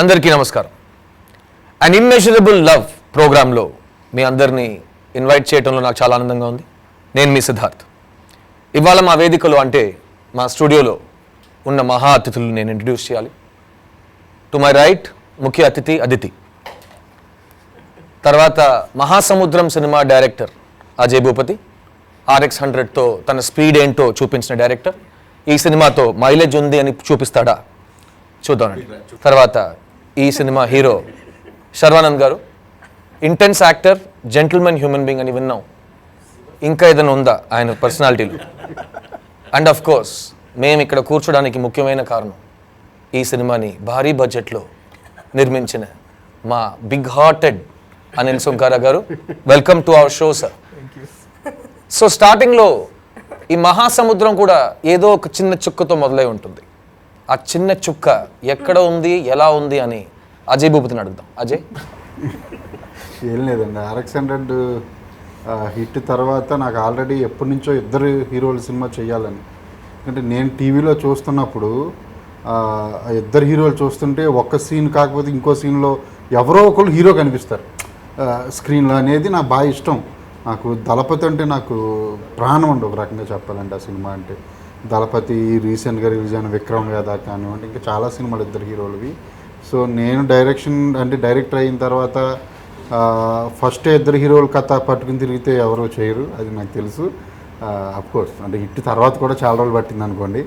అందరికీ నమస్కారం. అన్ immeasurable love ప్రోగ్రాంలో మీ అందరినీ ఇన్వైట్ చేయడంలో నాకు చాలా ఆనందంగా ఉంది. నేను మీ సిద్ధార్థ్. ఇవాళ మా వేదికలో అంటే మా స్టూడియోలో ఉన్న మహా అతిథులను నేను ఇంట్రడ్యూస్ చేయాలి. టు మై రైట్ ముఖ్య అతిథి అదితి, తర్వాత మహాసముద్రం సినిమా డైరెక్టర్ అజయ్ భూపతి, RX100తో తన స్పీడ్ ఏంటో చూపించిన డైరెక్టర్. ఈ సినిమాతో మైలేజ్ ఉంది అని చూపిస్తాడా చూద్దామండి. తర్వాత ఈ సినిమా హీరో శర్వానంద్ గారు, intense actor, gentleman human being అని విన్నాం. ఇంకా ఏదైనా ఉందా ఆయన పర్సనాలిటీలో? అండ్ ఆఫ్ కోర్స్ మేము ఇక్కడ కూర్చోడానికి ముఖ్యమైన కారణం ఈ సినిమాని భారీ బడ్జెట్లో నిర్మించిన మా బిగ్ హార్టెడ్ అనిల్ సుంకారా గారు. Welcome to our show sir. So స్టార్టింగ్లో ఈ మహాసముద్రం కూడా ఏదో ఒక చిన్న చుక్కతో మొదలై ఉంటుంది. ఆ చిన్న చుక్క ఎక్కడ ఉంది, ఎలా ఉంది అని అజయ్ భూపతిని అడుగుదాం. అజయ్. ఏం లేదండి, RX100 హిట్ తర్వాత నాకు ఆల్రెడీ ఎప్పటి నుంచో ఇద్దరు హీరోల సినిమా చేయాలని. ఎందుకంటే నేను టీవీలో చూస్తున్నప్పుడు ఇద్దరు హీరోలు చూస్తుంటే ఒక్క సీన్ కాకపోతే ఇంకో సీన్లో ఎవరో ఒకళ్ళు హీరో కనిపిస్తారు స్క్రీన్లో అనేది నాకు బాగా ఇష్టం. నాకు దళపతి అంటే నాకు ప్రాణం ఉండవు ఒక రకంగా చెప్పాలంటే. ఆ సినిమా అంటే దళపతి, రీసెంట్గా రిలీజ్ అయిన విక్రమ్ వేద కానివ్వండి, ఇంకా చాలా సినిమాలు ఇద్దరు హీరోలవి. సో నేను డైరెక్టర్ అయిన తర్వాత ఫస్ట్ ఇద్దరు హీరోల కథ పట్టుకుని తిరిగితే ఎవరో చేయరు, అది నాకు తెలుసు. అఫ్కోర్స్ అంటే హిట్ తర్వాత కూడా చాలా రోజులు పట్టింది అనుకోండి,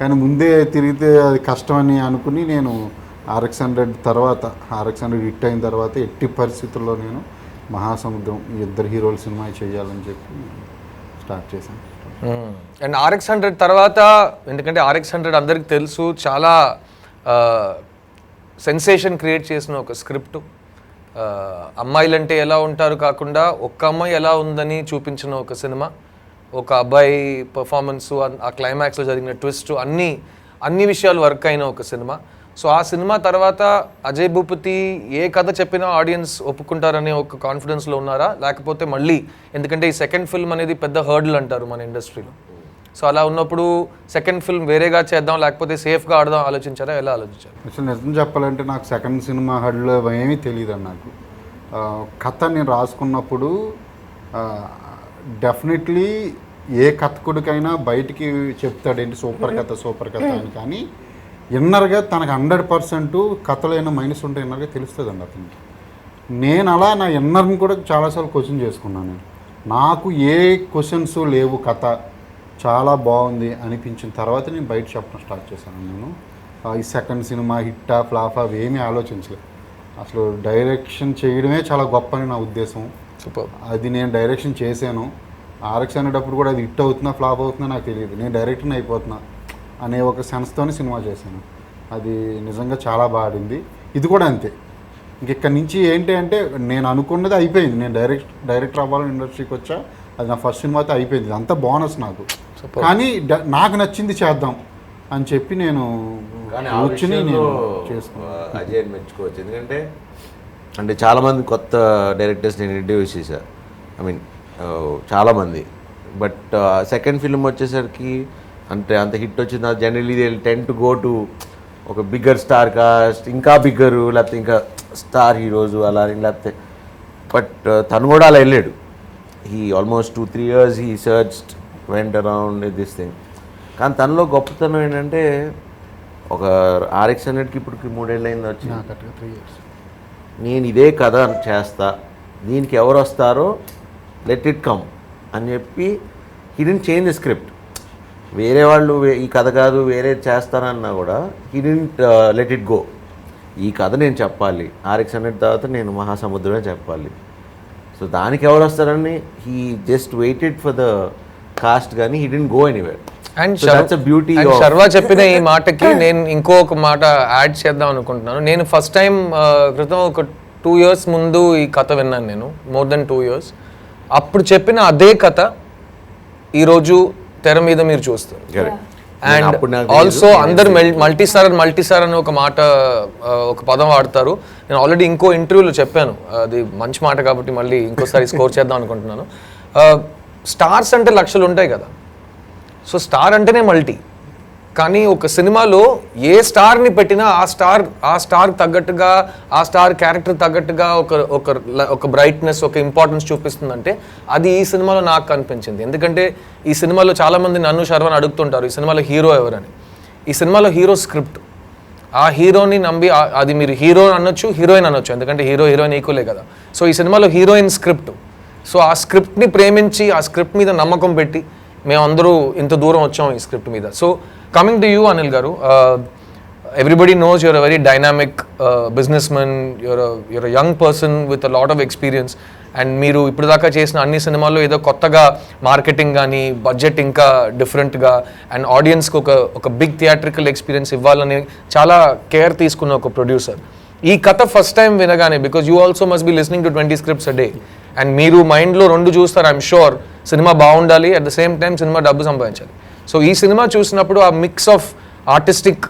కానీ ముందే తిరిగితే అది కష్టమని అనుకుని నేను RX100 హిట్ అయిన తర్వాత ఎట్టి పరిస్థితుల్లో నేను మహాసముద్రం ఈ ఇద్దరు హీరోల సినిమా చేయాలని చెప్పి స్టార్ట్ చేశాను. అండ్ RX100 తర్వాత, ఎందుకంటే RX100 అందరికి తెలుసు, చాలా సెన్సేషన్ క్రియేట్ చేసిన ఒక స్క్రిప్ట్. అమ్మాయిలంటే ఎలా ఉంటారు కాకుండా ఒక్క అమ్మాయి ఎలా ఉందని చూపించిన ఒక సినిమా. ఒక అబ్బాయి పర్ఫార్మెన్సు, ఆ క్లైమాక్స్లో జరిగిన ట్విస్ట్, అన్ని విషయాలు వర్క్ అయిన ఒక సినిమా. సో ఆ సినిమా తర్వాత అజయ్ భూపతి ఏ కథ చెప్పినా ఆడియన్స్ ఒప్పుకుంటారనే ఒక కాన్ఫిడెన్స్లో ఉన్నారా, లేకపోతే మళ్ళీ, ఎందుకంటే ఈ సెకండ్ ఫిల్మ్ అనేది పెద్ద హర్డల్ అంటారు మన ఇండస్ట్రీలో. సో అలా ఉన్నప్పుడు సెకండ్ ఫిల్మ్ వేరేగా చేద్దాం లేకపోతే సేఫ్గా ఆడదాం ఆలోచించారా, ఎలా ఆలోచించారు? అసలు నిజం చెప్పాలంటే నాకు సెకండ్ సినిమా హర్డల్ ఏమీ తెలియదు. నాకు కథ నేను రాసుకున్నప్పుడు డెఫినెట్లీ ఏ కథకుడికైనా బయటికి చెప్తాడేంటి సూపర్ కథ అని, కానీ ఇన్నర్గా తనకు 100% కథలో అయినా మైనస్ ఉంటే ఇన్నర్గా తెలుస్తుందండి అతనికి. నేను అలా నా ఇన్నర్ని కూడా చాలాసార్లు క్వశ్చన్ చేసుకున్నాను. నాకు ఏ క్వశ్చన్స్ లేవు, కథ చాలా బాగుంది అనిపించిన తర్వాత నేను బయట చెప్పడం స్టార్ట్ చేశాను. నేను ఈ సెకండ్ సినిమా హిట్టా ఫ్లాఫా అవి ఏమీ ఆలోచించలేదు. అసలు డైరెక్షన్ చేయడమే చాలా గొప్ప అని నా ఉద్దేశం. అది నేను డైరెక్షన్ చేశాను. RX100 అప్పుడు కూడా అది హిట్ అవుతుందా ఫ్లాప్ అవుతుందా నాకు తెలియదు, నేను డైరెక్టర్ని అయిపోతున్నా అనే ఒక సెన్స్తోనే సినిమా చేశాను. అది నిజంగా చాలా బాగుంది. ఇది కూడా అంతే. ఇక్కడి నుంచి ఏంటి అంటే నేను అనుకున్నది అయిపోయింది. నేను డైరెక్టర్ అవ్వాలని ఇండస్ట్రీకి వచ్చా, అది నా ఫస్ట్ సినిమాతో అయిపోయింది. అంతా బోనస్ నాకు. కానీ నాకు నచ్చింది చేద్దాం అని చెప్పి నేను కూర్చుని చేసుకున్నాను. అజయ్ మెచ్చుకోవచ్చు, ఎందుకంటే చాలామంది కొత్త డైరెక్టర్స్ నేను ఇంట్రడ్యూస్ చేశాను. చాలామంది. బట్ సెకండ్ ఫిల్మ్ వచ్చేసరికి అంత హిట్ వచ్చింది. Generally they tend to go to ఒక బిగ్గర్ స్టార్ కాస్ట్, ఇంకా బిగ్గరు, లేకపోతే ఇంకా స్టార్ హీరోస్ అలా, లేకపోతే బట్ తను కూడా అలా వెళ్ళాడు. He almost 2-3 years he searched, went around this thing. కానీ తనలో గొప్పతనం ఏంటంటే ఒక RX100కి ఇప్పటికి 3 ఏళ్ళు అయింది వచ్చి, నేను ఇదే కథ చేస్తా, దీనికి ఎవరు వస్తారో లెట్ ఇట్ కమ్ అని చెప్పి he didn't change the script. వేరే వాళ్ళు ఈ కథ కాదు వేరే చేస్తానన్నా కూడా he didn't let it go. ఈ కథ నేను చెప్పాలి, RX100 తర్వాత నేను మహాసముద్రమే చెప్పాలి. సో దానికి ఎవరు వస్తారని he just waited for the cast, కానీ he didn't go anywhere. And beauty Sharwa చెప్పిన ఈ మాటకి నేను ఇంకొక మాట యాడ్ చేద్దాం అనుకుంటున్నాను. నేను ఫస్ట్ టైం క్రితం ఒక 2 years ముందు ఈ కథ విన్నాను నేను, మోర్ దెన్ 2 years. అప్పుడు చెప్పిన అదే కథ ఈరోజు తెర మీద మీరు చూస్తారు. అండ్ ఆల్సో అందరు మల్టీస్టార్ అని ఒక మాట, ఒక పదం వాడతారు. నేను ఆల్రెడీ ఇంకో ఇంటర్వ్యూలో చెప్పాను, అది మంచి మాట కాబట్టి మళ్ళీ ఇంకోసారి స్కోర్ చేద్దాం అనుకుంటున్నాను. స్టార్స్ అంటే లక్షలు ఉంటాయి కదా, సో స్టార్ అంటేనే మల్టీ. కానీ ఒక సినిమాలో ఏ స్టార్ని పెట్టినా ఆ స్టార్ తగ్గట్టుగా ఆ స్టార్ క్యారెక్టర్ తగ్గట్టుగా ఒక బ్రైట్నెస్ ఒక ఇంపార్టెన్స్ చూపిస్తుందంటే అది ఈ సినిమాలో నాకు కనిపించింది. ఎందుకంటే ఈ సినిమాలో చాలామంది నన్ను శర్వని అడుగుతుంటారు ఈ సినిమాలో హీరో ఎవరని. ఈ సినిమాలో హీరో స్క్రిప్ట్. ఆ హీరోని నమ్మి అది మీరు హీరో అనొచ్చు హీరోయిన్ అనొచ్చు, ఎందుకంటే హీరోయిన్ ఈక్వలే కదా. సో ఈ సినిమాలో హీరోయిన్ స్క్రిప్ట్. సో ఆ స్క్రిప్ట్ని ప్రేమించి ఆ స్క్రిప్ట్ మీద నమ్మకం పెట్టి మేమందరూ ఇంత దూరం వచ్చాం ఈ స్క్రిప్ట్ మీద. So coming to you Anil garu, everybody knows you're a very dynamic business men, you're a young person with a lot of experience. And మీరు ఇప్పుడు దాకా చేసిన అన్ని సినిమాల్లో ఏదో కొత్తగా మార్కెటింగ్ కానీ బడ్జెట్ ఇంకా డిఫరెంట్గా అండ్ ఆడియన్స్కి ఒక బిగ్ థియేట్రికల్ ఎక్స్పీరియన్స్ ఇవ్వాలని చాలా కేర్ తీసుకున్న ఒక ప్రొడ్యూసర్. ఈ కథ ఫస్ట్ టైం వినగానే, because you also must be listening to 20 scripts a day, and మీరు మైండ్లో 2 చూస్తారు. ఐఎమ్ షూర్ సినిమా బాగుండాలి, at the same time cinema డబ్బు సంపాదించాలి. సో ఈ సినిమా చూసినప్పుడు ఆ mix of artistic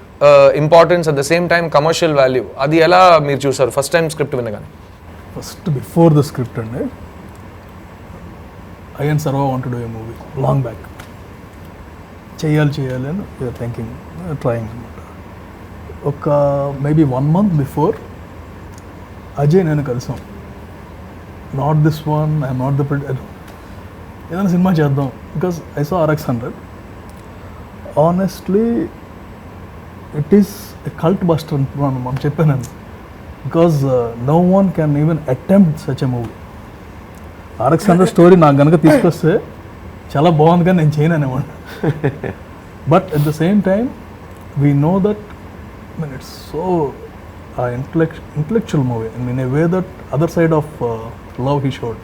importance at the same time commercial value అది ఎలా మీరు చూసారు ఫస్ట్ టైం స్క్రిప్ట్ వినగానే? ఫస్ట్ బిఫోర్ ద స్క్రిప్ట్ అండి, I and Sharwa want to do a movie long back. చేయాలి అని థింకింగ్ ట్రయింగ్ అనమాట. ఒక మేబీ 1 month బిఫోర్ అజయ్ నేను కలిసాం. Not this one, I'm not the ఏదైనా సినిమా చేద్దాం, because I saw RX100. Honestly it is a cult buster మనం చెప్పానండి, because no one can even attempt such a movie. RX100 story నాకు కనుక తీసుకొస్తే చాలా బాగుంది కానీ నేను చేయను అనేవాడిని. But at the same time we know that it's so intellectual movie in a way that other side of love he showed.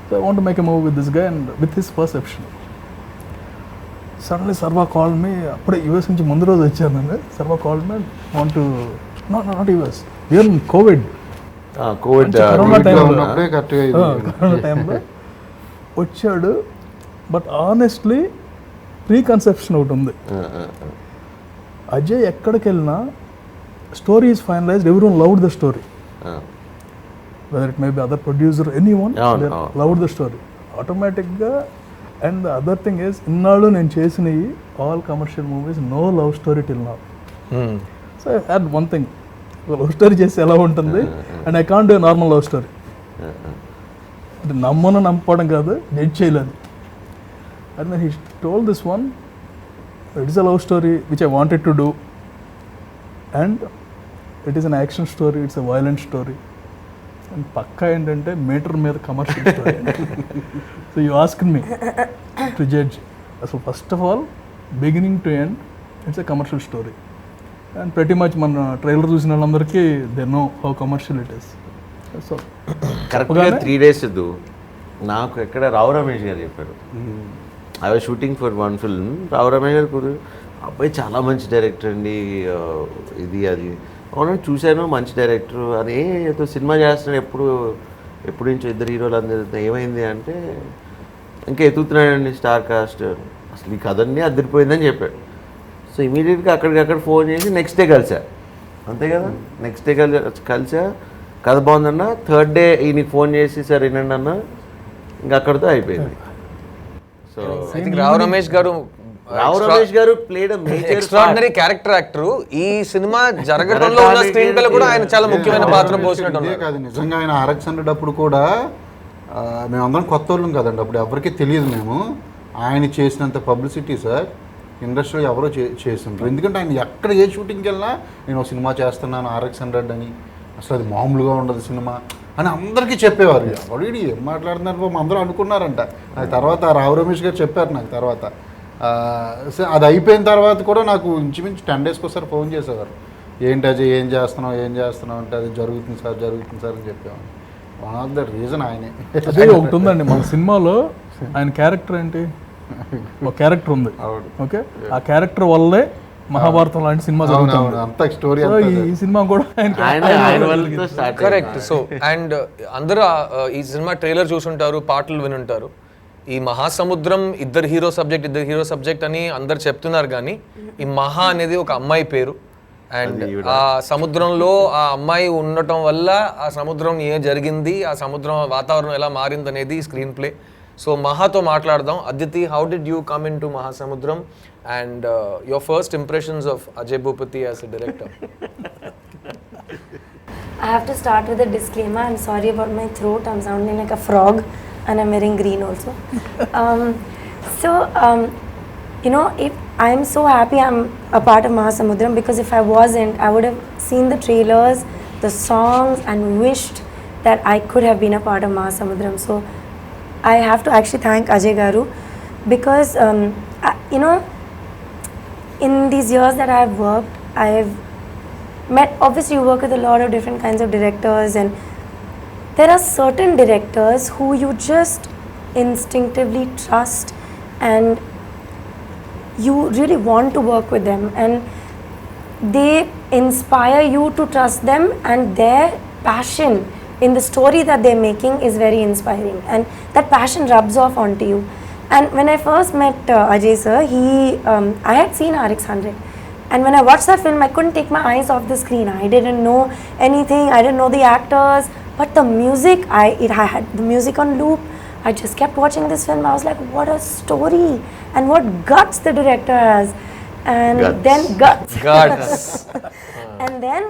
So I want to make a movie with this guy and with his perception. Suddenly Sharwa call me, అప్పుడే US నుంచి ముందు రోజు వచ్చానండి. Sharwa call me, want to not US, we are in COVID corona టైంలో వచ్చాడు. But honestly pre conception ఒకటి ఉంది. అజయ్ ఎక్కడికి వెళ్ళినా story is finalized, everyone loved the story, whether it may be other producer, anyone loved the story ఆటోమేటిక్గా. And the other thing is, ఇన్నాళ్ళు నేను చేసినవి all commercial movies, no love story till now. So I had one thing, love story చేస్తే ఎలా ఉంటుంది, and I can't do normal love story. అంటే నమ్మడం కాదు, జడ్జ్ చేయలేదు. And he told this one, it is a love story which I wanted to do, and it is an action story, it's a violent story. And పక్కా ఏంటంటే meter మీద commercial story. So you ask me to judge. అసలు first of all beginning to end it's a commercial story. And ప్రతి much మన trailer చూసిన వాళ్ళందరికీ they know how commercial it is. So కరెక్ట్గా 3 days నాకు ఎక్కడ రావు రమేష్ గారు చెప్పారు, I was shooting for 1 film. Rao Ramesh గారు అబ్బాయి చాలా మంచి డైరెక్టర్ అండి, ఇది అది అవును చూశాను, మంచి డైరెక్టర్ అని ఏదో సినిమా చేస్తున్నాడు, ఎప్పుడు నుంచో 2 హీరోలు అందరు ఏమైంది అంటే ఇంకా ఎత్తుతున్నాడండి స్టార్ కాస్ట్, అసలు ఈ కథన్నీ అదిరిపోయిందని చెప్పాడు. సో ఇమీడియట్గా అక్కడికక్కడ ఫోన్ చేసి నెక్స్ట్ డే కలిసా, అంతే కదా, నెక్స్ట్ డే కలిసా, కథ బాగుందన్న. 3rd day ఈయనకి ఫోన్ చేసి సార్ వినండి అన్న, ఇంకా అక్కడితో అయిపోయింది. సో రావు రమేష్ గారు ప్లేడ్ ఎక్స్ట్రాడినరీ క్యారెక్టర్ యాక్టర్. ఈ సినిమా జరగడంలో ఉన్న స్క్రీన్ ప్లే కూడా ఆయన చాలా ముఖ్యమైన పాత్ర పోసినట్టు కాదు. నిజంగా ఆయన RX100 అప్పుడు కూడా మేమందరం కొత్త వాళ్ళం కదండి, అప్పుడు ఎవరికి తెలియదు. మేము ఆయన చేసినంత పబ్లిసిటీ సార్ ఇండస్ట్రీలో ఎవరో చేస్తుంటారు. ఎందుకంటే ఆయన ఎక్కడ ఏ షూటింగ్కి వెళ్ళినా నేను ఒక సినిమా చేస్తున్నాను RX100 అని, అసలు అది మామూలుగా ఉండదు సినిమా అని అందరికీ చెప్పేవారు. ఎవరు ఏం మాట్లాడుతున్నారు అందరూ అనుకున్నారంట. అది తర్వాత రావు రమేష్ గారు చెప్పారు నాకు. తర్వాత అది అయిపోయిన తర్వాత కూడా నాకు ఇంచుమించు 10 daysకి ఒకసారి ఫోన్ చేసేవారు, ఏంటి అజయ్ ఏం చేస్తున్నావు అంటే అది జరుగుతుంది సార్ అని చెప్పేవాడు. వన్ ఆఫ్ ద రీజన్ ఆయనే. అదే ఒకటి ఉందండి మన సినిమాలో, ఆయన క్యారెక్టర్ ఏంటి, ఒక క్యారెక్టర్ ఉంది. ఓకే, ఆ క్యారెక్టర్ వల్లే మహాభారతం లాంటి సినిమా జరుగుతుంది. ఈ సినిమా కూడా కరెక్ట్. సో అండ్ అందరూ ఈ సినిమా ట్రైలర్ చూసుంటారు, పాటలు వినుంటారు. ఈ మహాసముద్రం ఇద్దరు హీరో సబ్జెక్ట్ అని అందరు చెప్తున్నారు, కానీ ఈ మహా అనేది ఒక అమ్మాయి పేరు. అండ్ ఆ సముద్రంలో ఆ అమ్మాయి ఉండటం వల్ల ఆ సముద్రం ఏం జరిగింది, ఆ సముద్రం వాతావరణం ఎలా మారింది అనేది స్క్రీన్ ప్లే. సో మహాతో మాట్లాడదాం. Aditi, how did you come in to మహాసముద్రం and your first impressions of Ajay Bhupati as a director. I have to start with a disclaimer. I'm sorry about my throat. I'm sounding like a frog, and I'm wearing green also. You know, if I'm so happy I'm a part of Mahasamudram, because if I wasn't, I would have seen the trailers, the songs, and wished that I could have been a part of Mahasamudram. So I have to actually thank Ajay Garu, because you know, in these years that I've worked, I've met, obviously you work with a lot of different kinds of directors, and there are certain directors who you just instinctively trust, and you really want to work with them, and they inspire you to trust them, and their passion in the story that they're making is very inspiring, and that passion rubs off onto you. And when I first met Ajay sir, I had seen RX100, and when I watched that film, I couldn't take my eyes off the screen. I didn't know anything, I didn't know the actors, but the music, I had the music on loop. I just kept watching this film. I was like, what a story, and what guts the director has. And then guts. And then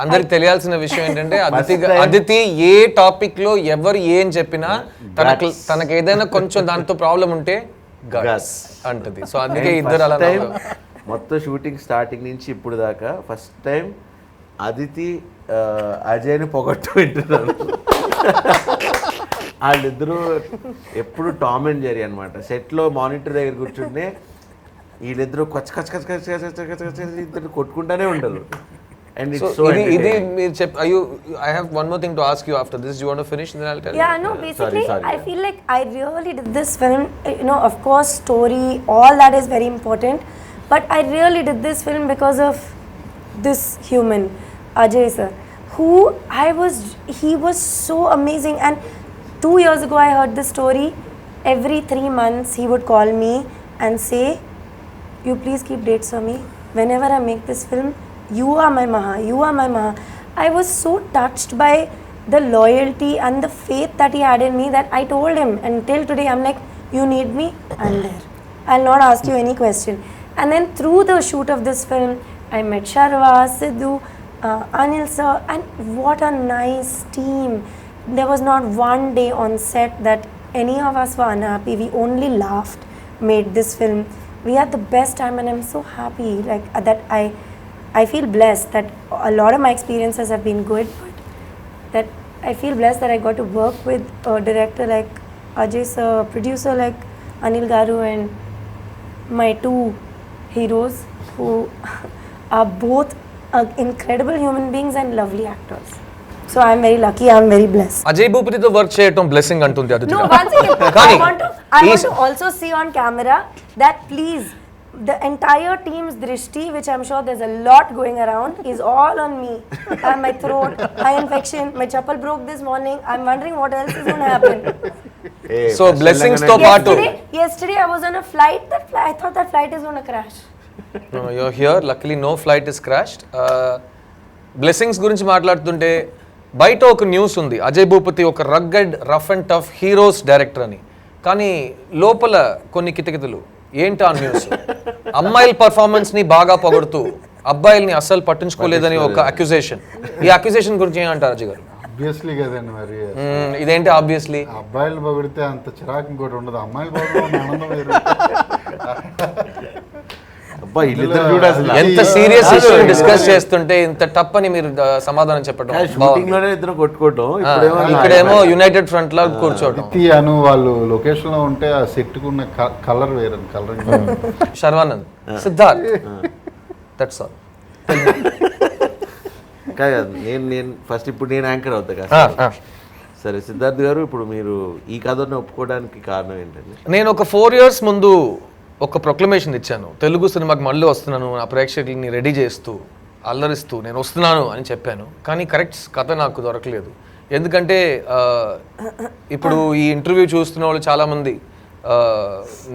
అందరికి తెలియాల్సిన విషయం ఏంటంటే First time. Aditi ఏ topic లో ఎవరు ఏం చెప్పినా తనకు ఏదైనా కొంచెం దాంతో ప్రాబ్లం ఉంటే గట్స్ అంటది. సో అందుకే ఇద్దరు అలా టైం మొత్తం షూటింగ్ స్టార్టింగ్ నుంచి ఇప్పుడు దాకా ఫస్ట్ టైం అదితి అజయ్ని పొగట్టు వింటున్నారు. వాళ్ళిద్దరూ ఎప్పుడు టామ్ అండ్ జెర్రీ అనమాట. సెట్లో మానిటర్ దగ్గర కూర్చుంటే వీళ్ళిద్దరూ ఇద్దరు కొట్టుకుంటానే ఉంటారు. And it's so ఇది entertaining. మీరు I have one more thing to ask you after this. Do you want to finish and then I'll tell yeah, you? no, basically, Sorry, I feel like I really did this film, you know, of course, story, all that is very important, but I really did this film because of this human, Ajay sir, who he was so amazing. And 2 years ago, I heard this story. Every 3 months, he would call me and say, you please keep dates for me. Whenever I make this film, you are my Maha, you are my Maha. I was so touched by the loyalty and the faith that he had in me that I told him, and till today I'm like, you need me, I'm there. I'll not ask you any question. And then through the shoot of this film, I met Sharva, Sidhu, Anil sir, and what a nice team. There was not one day on set that any of us were unhappy. We only laughed, made this film. We had the best time, and I'm so happy like that I feel blessed that a lot of my experiences have been good, but that I feel blessed that I got to work with a director like Ajay sir, producer like Anil Garu, and my two heroes who are both incredible human beings and lovely actors. So I'm very lucky, I'm very blessed. Ajay భూపతితో work చేయటం blessing అంటుంది Aditi. No, one second. Kani, I want to also see on camera that please, the entire team's drishti, which I'm sure there's a lot going around, is all on me. I have my throat, eye infection, my chappal broke this morning. I'm wondering what else is going to happen. Hey, So first blessings Telangana- to పాటు Yesterday I was on a flight. I thought that flight is going to crash. No, you're here. Luckily, no flight is crashed. Blessings గురించి మాట్లాడుతుంటే బయట ఒక news ఉంది, అజయ్ భూపతి ఒక rugged rough and tough heroes director అని. కానీ లోపల కొన్ని కితకితలు. ఏంటి ఆ న్యూస్? అమ్మాయిల పర్ఫార్మెన్స్ని బాగా పొగడుతూ అబ్బాయిల్ని అస్సలు పట్టించుకోలేదని ఒక అక్యుజేషన్. ఈ అక్యుజేషన్ గురించి ఏమంటారు అజయ్ గారు? ఆబ్వియస్లీ కదండి మరి. ఇదేంటి ఆబ్వియస్లీ? అబ్బాయిలు పొగిడితే అంత చిరాకు ఇంకోటి ఉండదు, అమ్మాయిలు పొగడం ఆనందం వేరు. అబ్బా వీళ్ళిద్దరు చూడు అసలు ఎంత సీరియస్ ఇష్యూ డిస్కస్ చేస్తుంటే ఇంత టప్పని మీరు సమాధానం చెప్పడం. షూటింగ్ లోనే ఇద్దరు కొట్టుకోవటం, ఇక్కడేమో యునైటెడ్ ఫ్రంట్ లా కూర్చోవడం. అదితి అను వాళ్ళు లొకేషన్ లో ఉంటే ఆ సెట్ కున్న కలర్ వేరు, colour. Sharwanand, Siddharth, that's all. కాదు నేను ఫస్ట్ ఇప్పుడు నేను యాంకర్ అవుతా కదా. సరే సిద్ధార్థ్ గారు, ఇప్పుడు మీరు ఈ కథను ఒప్పుకోవడానికి కారణం ఏంటండి? నేను ఒక 4 years ముందు ఒక ప్రొక్లమేషన్ ఇచ్చాను, తెలుగు సినిమాకి మళ్ళీ వస్తున్నాను, నా ప్రేక్షకుల్ని రెడీ చేస్తూ అల్లరిస్తూ నేను వస్తున్నాను అని చెప్పాను. కానీ కరెక్ట్ కథ నాకు దొరకలేదు. ఎందుకంటే ఇప్పుడు ఈ ఇంటర్వ్యూ చూస్తున్న వాళ్ళు చాలామంది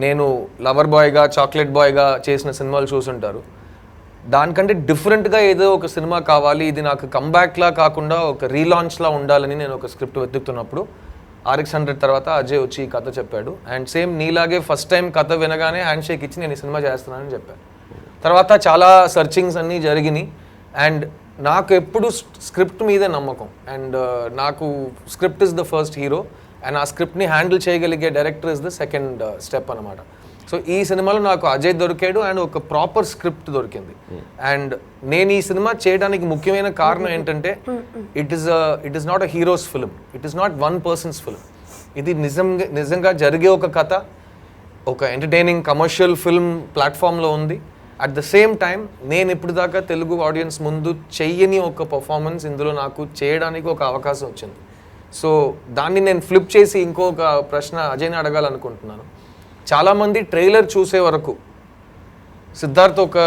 నేను లవర్ బాయ్గా, చాక్లెట్ బాయ్గా చేసిన సినిమాలు చూసుంటారు. దానికంటే డిఫరెంట్గా ఏదో ఒక సినిమా కావాలి, ఇది నాకు కంబ్యాక్లా కాకుండా ఒక రీలాంచ్లా ఉండాలని నేను ఒక స్క్రిప్ట్ వెతుకుతున్నప్పుడు RX-100 తర్వాత అజయ్ వచ్చి ఈ కథ చెప్పాడు. అండ్ సేమ్ నీలాగే ఫస్ట్ టైం కథ వినగానే హ్యాండ్ షేక్ ఇచ్చి నేను ఈ సినిమా చేస్తున్నానని చెప్పాను. తర్వాత చాలా సర్చింగ్స్ అన్నీ జరిగినాయి. అండ్ నాకు ఎప్పుడు స్క్రిప్ట్ మీదే నమ్మకం. అండ్ నాకు script is the first hero and ఆ స్క్రిప్ట్ని హ్యాండిల్ చేయగలిగే director is the second step అనమాట. సో ఈ సినిమాలో నాకు అజయ్ దొరికాడు అండ్ ఒక ప్రాపర్ స్క్రిప్ట్ దొరికింది. అండ్ నేను ఈ సినిమా చేయడానికి ముఖ్యమైన కారణం ఏంటంటే it is not a heroes film, it is not one persons film. ఇది నిజంగా జరిగే ఒక కథ, ఒక ఎంటర్టైనింగ్ కమర్షియల్ ఫిల్మ్ ప్లాట్ఫామ్లో ఉంది. అట్ ద సేమ్ టైం నేను ఇప్పుడు దాకా తెలుగు ఆడియన్స్ ముందు చెయ్యని ఒక పర్ఫార్మెన్స్ ఇందులో నాకు చేయడానికి ఒక అవకాశం వచ్చింది. సో దాన్ని నేను ఫ్లిప్ చేసి ఇంకొక ప్రశ్న అజయ్ని అడగాలనుకుంటున్నాను. చాలామంది ట్రైలర్ చూసే వరకు సిద్ధార్థ్ ఒక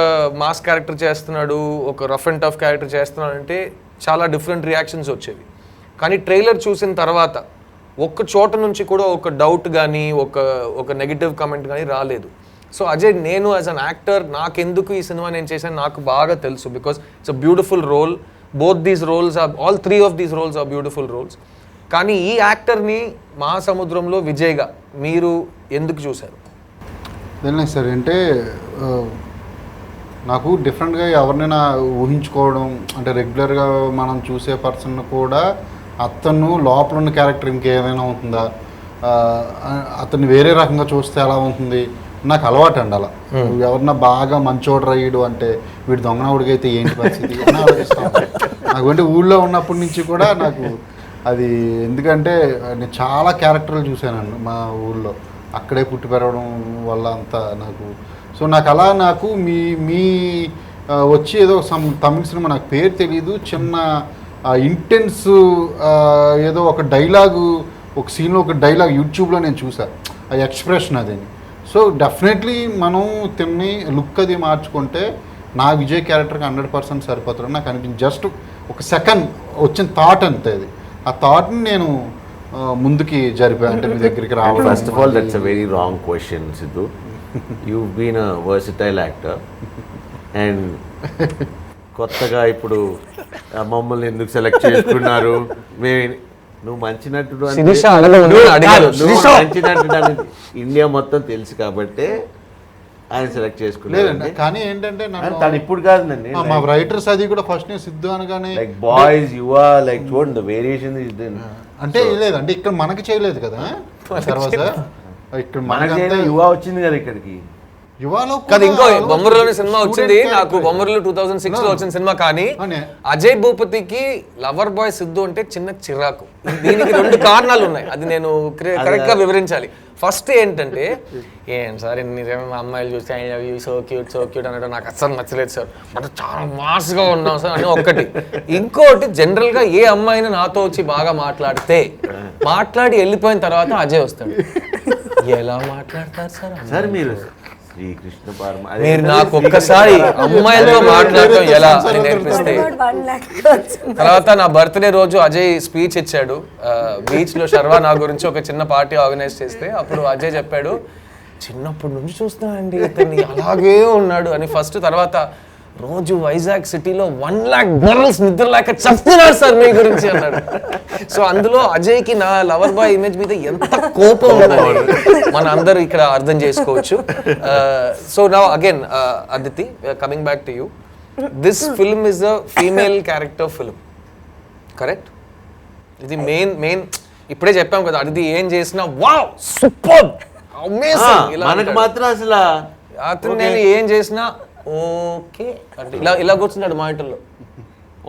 మాస్ క్యారెక్టర్ చేస్తున్నాడు, ఒక రఫ్ అండ్ టఫ్ క్యారెక్టర్ చేస్తున్నాడు అంటే చాలా డిఫరెంట్ రియాక్షన్స్ వచ్చేవి. కానీ ట్రైలర్ చూసిన తర్వాత ఒక్క చోట నుంచి కూడా ఒక డౌట్ కానీ ఒక నెగిటివ్ కమెంట్ కానీ రాలేదు. సో అజయ్, నేను యాజ్ అన్ యాక్టర్ నాకెందుకు ఈ సినిమా నేను చేశాను నాకు బాగా తెలుసు. Because it's a beautiful role, both these roles are, all 3 of these roles are beautiful roles. కానీ ఈ యాక్టర్ని మహాసముద్రంలో విజయ్గా మీరు ఎందుకు చూశారు? లేదు సార్, అంటే నాకు డిఫరెంట్గా ఎవరినైనా ఊహించుకోవడం అంటే రెగ్యులర్గా మనం చూసే పర్సన్ కూడా అతను లోపల ఉన్న క్యారెక్టర్ ఇంకేమైనా ఉంటుందా, అతన్ని వేరే రకంగా చూస్తే ఎలా ఉంటుంది నాకు అలవాటు అండి. అలా ఎవరన్నా బాగా మంచోడు రయ్యడు అంటే వీడు దొంగనవుడికి అయితే ఏంటి పరిస్థితి అని ఆలోచిస్తాను. నాకు అంటే ఊళ్ళో ఉన్నప్పటి నుంచి కూడా నాకు అది, ఎందుకంటే నేను చాలా క్యారెక్టర్లు చూశానండి మా ఊళ్ళో, అక్కడే పుట్టి పెరగడం వల్ల అంతా నాకు. సో నాకు అలా నాకు మీ వచ్చి ఏదో తమిళ సినిమా నాకు పేరు తెలీదు, చిన్న ఇంటెన్స్ ఏదో ఒక డైలాగు, ఒక సీన్లో ఒక డైలాగ్ యూట్యూబ్లో నేను చూసాను, ఆ ఎక్స్ప్రెషన్ అదని. సో డెఫినెట్లీ మనం తిన్ని లుక్ అది మార్చుకుంటే నా విజయ్ క్యారెక్టర్కి 100% సరిపోతుంది నాకు అనిపించింది. జస్ట్ ఒక సెకండ్ వచ్చిన థాట్ అంతే, అది ఆ థాట్ని నేను ముందుకి జరిపాను అంటే మీ దగ్గరికి రావడం. First of all that's a very wrong question Siddhu. you've been a versatile actor and కొత్తగా ఇప్పుడు మమ్మల్ని ఎందుకు సెలెక్ట్ చేసుకున్నారు, నువ్వు మంచి నటుడు మంచి నటుడు ఇండియా మొత్తం తెలుసు కాబట్టి ఆయన సెలెక్ట్ చేసుకున్నాడు. కానీ ఏంటంటే తను ఇప్పుడు కాదండి, మా రైటర్స్ అది కూడా ఫస్ట్ నేను సిద్ధు అనగానే లైక్ బాయ్స్ యువ లైక్ చూడండి ద వేరియేషన్ ఇస్ దెన్ అంటే లేదంటే ఇక్కడ మనకి చేయలేదు కదా, తర్వాత ఇక్కడ మనకైతే యువ వచ్చింది కదా ఇక్కడికి. యువలో కదా ఇంకో బొమ్మరిలోని సినిమా వచ్చింది నాకు, బొమ్మరిలో 2006 లో వచ్చిన సినిమా. కానీ అజయ్ భూపతికి లవర్ బాయ్ సిద్ధు అంటే చిన్న చిరాకు. దీనికి 2 కారణాలు ఉన్నాయి, అది నేను కరెక్ట్ గా వివరించాలి. ఫస్ట్ ఏంటంటే, ఏం సార్ ఇన్ని అమ్మాయిలు చూస్తే సో క్యూట్ అనడం నాకు అస్సలు నచ్చలేదు సార్, అంటే చాలా మాస్గా ఉన్నాం సార్ అని ఒకటి. ఇంకోటి జనరల్ గా ఏ అమ్మాయిని నాతో వచ్చి బాగా మాట్లాడి వెళ్ళిపోయిన తర్వాత అజయ్ వస్తాడు. ఎలా మాట్లాడతారు సార్ మీరు శ్రీకృష్ణ పరమ మీరు నాకు ఒక్కసారి అమ్మాయిలతో మాట్లాడటం ఎలా అని నేర్పిస్తే. తర్వాత నా బర్త్డే రోజు అజయ్ స్పీచ్ ఇచ్చాడు బీచ్ లో, శర్వా నా గురించి ఒక చిన్న పార్టీ ఆర్గనైజ్ చేస్తే. అప్పుడు అజయ్ చెప్పాడు, చిన్నప్పటి నుంచి చూస్తున్నానండి ఇతన్ని అలాగే ఉన్నాడు అని ఫస్ట్. తర్వాత రోజు వైజాగ్ సిటీలో 1 lakh గర్ల్స్ నిద్ర లేక చెప్తున్నారు సార్ మీ గురించి అన్నాడు. సో అందులో అజయ్కి నా లవర్ బాయ్ ఇమేజ్ మీద ఎంత కోపం ఉందని మన అందరూ ఇక్కడ అర్థం చేసుకోవచ్చు. So now again Aditi, coming back to you, this film is a female character film, correct? ఇది మెయిన్ ఇప్పుడే చెప్పాం కదా, అదితి ఏం చేసినా వావ్ సూపర్ అమేజింగ్, మనకు మాత్రం అసలు అతను నేను ఏం చేసినా ఓకే అంటే ఇలా కూర్చున్నాడు మానిటర్లో.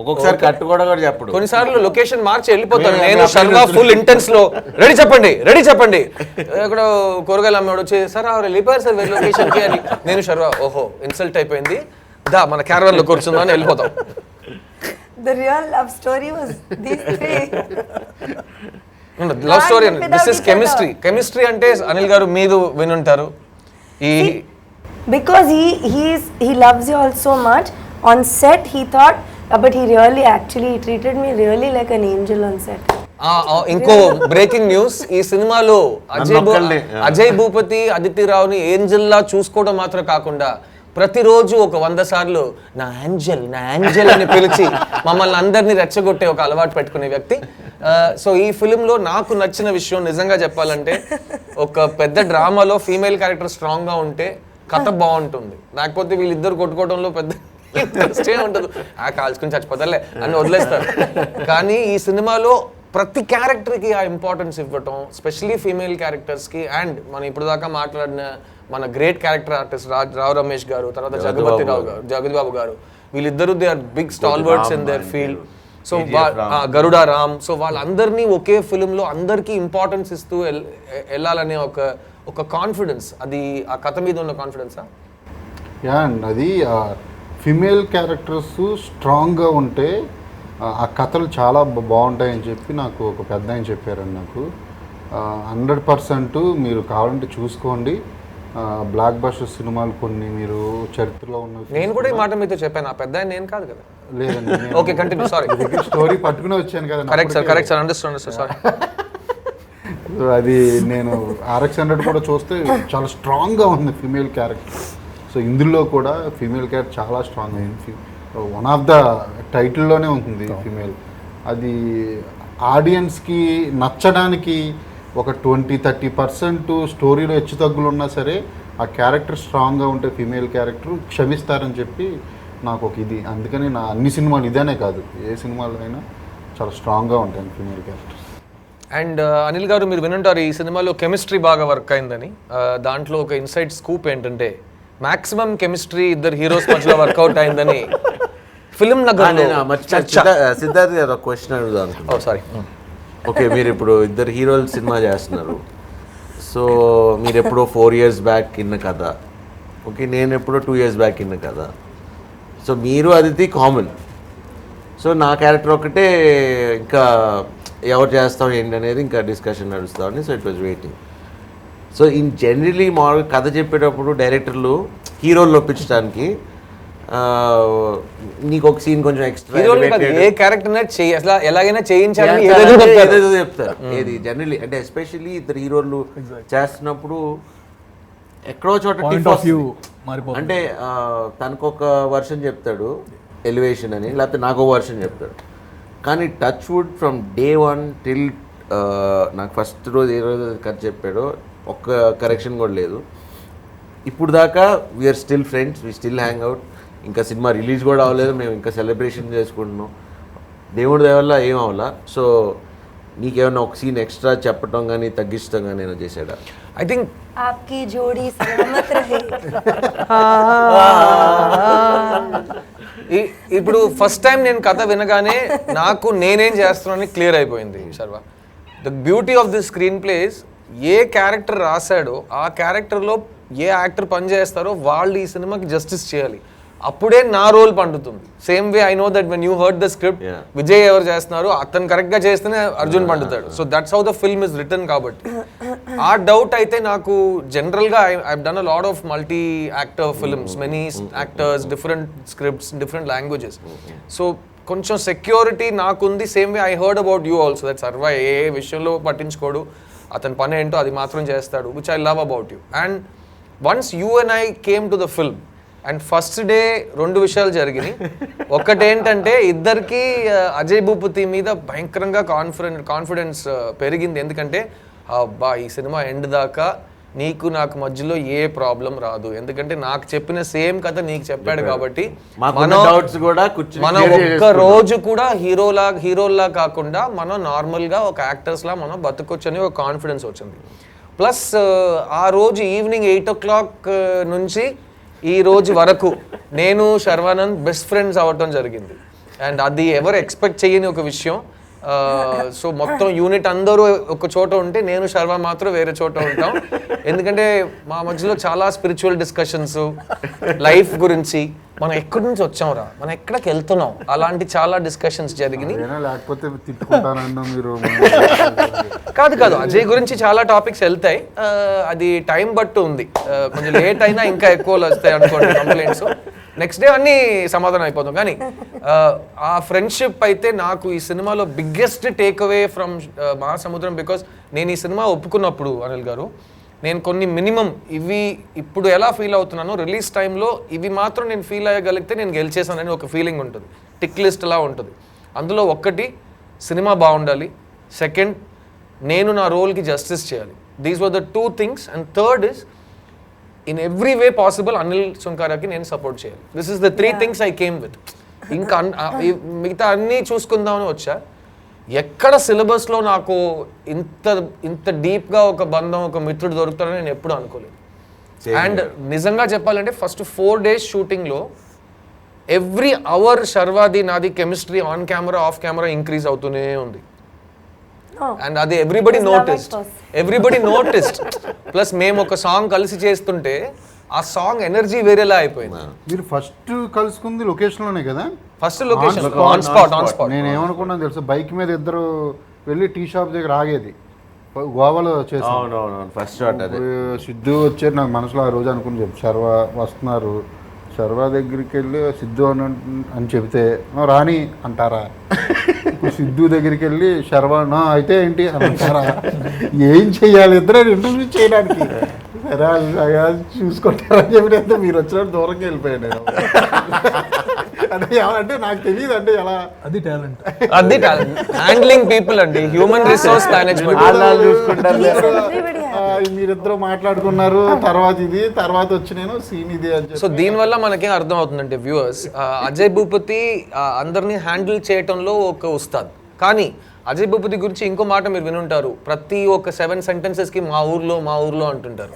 ఒక్కొక్కసారి కట్టు కూడా చెప్పడు, కొన్నిసార్లు లొకేషన్ మార్చి వెళ్ళిపోతాను నేను. శర్వా ఫుల్ ఇంటెన్స్ లో రెడీ చెప్పండి ఇక్కడ కూరగాయలు అమ్మేవాడు వచ్చి సార్ వెళ్ళిపోయారు సార్ వేరే లొకేషన్ కి అని. నేను శర్వా ఓహో ఇన్సల్ట్ అయిపోయింది, దా మన క్యారవన్ లో కూర్చుందా అని వెళ్ళిపోతాం. The real love story was these 3. Love story, this is chemistry అంటే అనిల్ గారు మీరు వినుంటారు. Because he loves you all so much. On set he thought, but he really actually treated me really like an angel on set. ఇంకో breaking news, ఈ సినిమాలో Ajay Bhupathi Aditi రావుని Angel లా చూసుకోవడం మాత్రం కాకుండా ప్రతిరోజు ఒక 100 సార్లు నా యాంజల్ అని పిలిచి మమ్మల్ని అందరినీ రెచ్చగొట్టే ఒక అలవాటు పెట్టుకునే వ్యక్తి. సో ఈ ఫిలింలో నాకు నచ్చిన విషయం నిజంగా చెప్పాలంటే, ఒక పెద్ద డ్రామాలో ఫీమేల్ క్యారెక్టర్ స్ట్రాంగ్గా ఉంటే కథ బాగుంటుంది, లేకపోతే వీళ్ళిద్దరు కొట్టుకోవడంలో పెద్ద ఇంట్రెస్టే ఉండదు. కాల్చుకుని చచ్చిపోతారులే అని వదిలేస్తారు. కానీ ఈ సినిమాలో ప్రతి క్యారెక్టర్కి ఆ ఇంపార్టెన్స్ ఇవ్వటం, స్పెషలీ ఫీమేల్ క్యారెక్టర్స్కి. అండ్ మనం ఇప్పుడు దాకా మాట్లాడిన మన great character artist Rao Ramesh గారు, తర్వాత జగపతి బాబు గారు, వీళ్ళిద్దరూ they are big stalwarts in their field. So Garuda Ram, so వాళ్ళందరినీ ఒకే ఫిలింలో అందరికీ ఇంపార్టెన్స్ ఇస్తూ వెళ్ళాలనే ఒక కాన్ఫిడెన్స్, అది ఆ కథ మీద ఉన్న కాన్ఫిడెన్సా? యా అండ్ అది ఫిమేల్ క్యారెక్టర్స్ స్ట్రాంగ్గా ఉంటే ఆ కథలు చాలా బాగుంటాయని చెప్పి నాకు ఒక పెద్ద ఆయన చెప్పారండి. నాకు 100% మీరు కావాలంటే చూసుకోండి. బ్లాక్ బస్టర్ సినిమాలు కొన్ని మీరు చరిత్రలో ఉన్న, నేను కూడా ఈ మాట మీతో చెప్పాను, ఆ పెద్ద నేను కాదు కదా. లేదండి, ఓకే కంటిన్యూ, సారీ. స్టోరీ పట్టుకుని వచ్చాను కదా. Correct sir understand sorry. అది నేను RX-100 కూడా చూస్తే చాలా స్ట్రాంగ్గా ఉంది ఫీమేల్ క్యారెక్టర్. సో ఇందులో కూడా ఫీమేల్ క్యారెక్టర్ చాలా స్ట్రాంగ్ అయింది. వన్ ఆఫ్ ద టైటిల్లోనే ఉంటుంది ఫీమేల్. అది ఆడియన్స్కి నచ్చడానికి ఒక 20-30% స్టోరీలో హెచ్చు తగ్గులు ఉన్నా సరే ఆ క్యారెక్టర్ స్ట్రాంగ్గా ఉంటే ఫీమేల్ క్యారెక్టర్ క్షమిస్తారని చెప్పి నాకు ఒక ఇది. అందుకని నా అన్ని సినిమాలు ఇదేనే కాదు, ఏ సినిమాలో అయినా చాలా స్ట్రాంగ్గా ఉంటాయి ఫీమేల్ క్యారెక్టర్స్. అండ్ అనిల్ గారు, మీరు వినుంటారు ఈ సినిమాలో కెమిస్ట్రీ బాగా వర్క్ అయిందని. దాంట్లో ఒక ఇన్సైడ్ స్కూప్ ఏంటంటే, మాక్సిమం కెమిస్ట్రీ ఇద్దరు హీరోస్ మధ్యలో వర్కౌట్ అయిందని ఫిలిం నగర్లో. సిద్ధార్థ్ గారు ఒక క్వశ్చన్ అడుగుదాం. సారీ. ఓకే, మీరు ఇప్పుడు ఇద్దరు హీరోలు సినిమా చేస్తున్నారు. సో మీరు ఎప్పుడో 4 years బ్యాక్ ఇన్న కథ, ఓకే, నేను ఎప్పుడో 2 years బ్యాక్ ఇన్న కథ. సో మీరు అది కామన్. సో నా క్యారెక్టర్ ఒకటే, ఇంకా ఎవరు చేస్తాం ఏంటి అనేది ఇంకా డిస్కషన్ నడుస్తామని. So it was waiting. So in generally మామూలుగా కథ చెప్పేటప్పుడు డైరెక్టర్లు హీరోలు ఒప్పించడానికి నీకు ఒక సీన్ కొంచెం ఎక్స్ట్రా, ఏ క్యారెక్టర్ అసలు ఎలాగైనా చేయించాలని ఏదేదో చెప్తారు. ఏది జనరలీ అంటే ఎస్పెషల్లీ ఇద్దరు హీరోలు చేస్తున్నప్పుడు ఎక్కడో చోట అంటే తనకు ఒక వర్షన్ చెప్తాడు ఎలివేషన్ అని, లేకపోతే నాకు వర్షన్ చెప్తాడు. కానీ touch wood from day 1 till నాకు ఫస్ట్ రోజు ఏ రోజు కథ చెప్పాడో ఒక్క కరెక్షన్ కూడా లేదు. ఇప్పుడు దాకా we are still friends, we still hang out. ఇంకా సినిమా రిలీజ్ కూడా అవ్వలేదు, మేము ఇంకా సెలబ్రేషన్ చేసుకుంటున్నాం. దేవుడి దయ వల్ల ఏం అవ్వాలా. సో నీకేమన్నా ఒక సీన్ ఎక్స్ట్రా చెప్పడం కానీ తగ్గించడం కానీ నేను చేశాడా? ఐ థింక్ आपकी जोड़ी सलामत रहे. ఇప్పుడు ఫస్ట్ టైం నేను కథ వినగానే నాకు నేనేం చేస్తున్నానని క్లియర్ అయిపోయింది Sharwa. The beauty of the screenplays, ఏ క్యారెక్టర్ రాశాడో ఆ క్యారెక్టర్లో ఏ యాక్టర్ పనిచేస్తారో వాళ్ళు ఈ సినిమాకి జస్టిస్ చేయాలి. అప్పుడే నా రోల్ పండుతుంది. Same way I know that when you heard the script, Vijay ఎవరు చేస్తున్నారు అతను కరెక్ట్గా చేస్తేనే అర్జున్ పండుతాడు. So that's how the film is return. కాబట్టి ఆ డౌట్ అయితే నాకు జనరల్గా I done a lot of multi actor films, many actors, different scripts, different languages. So కొంచెం సెక్యూరిటీ నాకుంది. Same way I heard about you also, that Sharwa ఏ విషయంలో పట్టించుకోడు, అతని పని ఏంటో అది మాత్రం చేస్తాడు, which I love about you. And once you and I came to the film, and first day 2 విషయాలు జరిగినాయి. ఒకటేంటంటే ఇద్దరికి అజయ్ భూపతి మీద భయంకరంగా కాన్ఫిడెన్స్ పెరిగింది. ఎందుకంటే అబ్బా ఈ సినిమా ఎండ్ దాకా నీకు నాకు మధ్యలో ఏ ప్రాబ్లం రాదు, ఎందుకంటే నాకు చెప్పిన సేమ్ కథ నీకు చెప్పాడు కాబట్టి మనం ఒక్క రోజు కూడా హీరోలా కాకుండా మనం నార్మల్గా ఒక యాక్టర్స్లా మనం బతకొచ్చని ఒక కాన్ఫిడెన్స్ వచ్చింది. ప్లస్ ఆ రోజు ఈవినింగ్ 8 o'clock నుంచి ఈ రోజు వరకు నేను శర్వానంద్ బెస్ట్ ఫ్రెండ్స్ అవ్వటం జరిగింది. అండ్ అది ఎవరు ఎక్స్పెక్ట్ చేయని ఒక విషయం. సో మొత్తం యూనిట్ అందరూ ఒక చోట ఉంటే నేను శర్వ మాత్రం వేరే చోట ఉంటాం. ఎందుకంటే మా మధ్యలో చాలా స్పిరిచువల్ డిస్కషన్స్, లైఫ్ గురించి, మనం ఎక్కడి నుంచి వచ్చాంరా, మనం ఎక్కడికి వెళ్తున్నాం, అలాంటి చాలా డిస్కషన్స్ జరిగినాయి. లేకపోతే తిట్టుకుంటానన్నా మీరు. కాదు అజయ్ గురించి చాలా టాపిక్స్ వెళ్తాయి, అది టైం బట్టి ఉంది. కొంచెం లేట్ అయినా ఇంకా ఎక్కువ వస్తాయి అనుకోండి కంప్లైంట్స్. నెక్స్ట్ డే అన్నీ సమాధానం అయిపోతాం. కానీ ఆ ఫ్రెండ్షిప్ అయితే నాకు ఈ సినిమాలో బిగ్గెస్ట్ టేక్ అవే ఫ్రమ్ మహాసముద్రం. బికాస్ నేను ఈ సినిమా ఒప్పుకున్నప్పుడు అనిల్ గారు నేను కొన్ని మినిమం ఇవి ఇప్పుడు ఎలా ఫీల్ అవుతున్నానో రిలీజ్ టైంలో ఇవి మాత్రం నేను ఫీల్ అయ్యగలిగితే నేను గెలిచేసానని ఒక ఫీలింగ్ ఉంటుంది, టిక్ లిస్ట్ లా ఉంటుంది. అందులో ఒక్కటి సినిమా బాగుండాలి, సెకండ్ నేను నా రోల్కి జస్టిస్ చేయాలి. These were the 2 things. And third is in every way possible Anil సుంకారాకి నేను సపోర్ట్ చేయాలి. This is the 3 things I came with. ఇంకా మిగతా అన్నీ చూసుకుందామని వచ్చా. ఎక్కడ సిలబస్లో నాకు ఇంత డీప్గా ఒక బంధం, ఒక మిత్రుడు దొరుకుతాడని నేను ఎప్పుడు అనుకోలేదు. అండ్ నిజంగా చెప్పాలంటే ఫస్ట్ 4 days షూటింగ్లో ఎవ్రీ అవర్ శర్వాది నాది chemistry on camera off camera increase అవుతూనే ఉంది. అండ్ అది ఎవ్రీబడి నోటిస్డ్. ప్లస్ మేము ఒక సాంగ్ కలిసి చేస్తుంటే ఆ సాంగ్ ఎనర్జీ వేరేలా అయిపోయింది. మీరు ఫస్ట్ కలుసుకుంది లొకేషన్లోనే కదా? First location on spot. నేను ఏమనుకున్నాను తెలుసు, బైక్ మీద ఇద్దరు వెళ్ళి టీ షాప్ దగ్గర ఆగేది గోవాలో చేసాం. ఫస్ట్ షాట్ అదే. సిద్ధు వచ్చారు నాకు మనసులో ఆ రోజు అనుకుని చెప్పి శర్వ వస్తున్నారు, శర్వ దగ్గరికి వెళ్ళి సిద్ధు అని చెబితే రాణి అంటారా, ఇప్పుడు సిద్ధు దగ్గరికి వెళ్ళి శర్వ అయితే ఏంటి అని అంటారా? ఏం చెయ్యాలి ఇద్దరు ఇంటర్వ్యూ చేయడానికి? సరే చూసుకుంటారని చెప్పినట్టు మీరు వచ్చినట్టు దూరంగా వెళ్ళిపోయాను నేను. అంటే నాకు తెలియదు అంటే ఎలా. అది టాలెంట్. హ్యాండ్లింగ్ పీపుల్ అండి, హ్యూమన్ రిసోర్స్ మేనేజ్మెంట్. మీరిద్దరు మాట్లాడుకున్నారు, తర్వాత వచ్చి నేను సీన్ ఇది అని. సో దీనివల్ల మనకేం అర్థం అవుతుందంటే వ్యూవర్స్, అజయ్ భూపతి అందరినీ హ్యాండిల్ చేయటంలో ఒక ఉస్తాద్. కానీ అజయ్ భూపతి గురించి ఇంకో మాట మీరు వినుంటారు, ప్రతి ఒక్క 7 sentences కి మా ఊర్లో అంటుంటారు.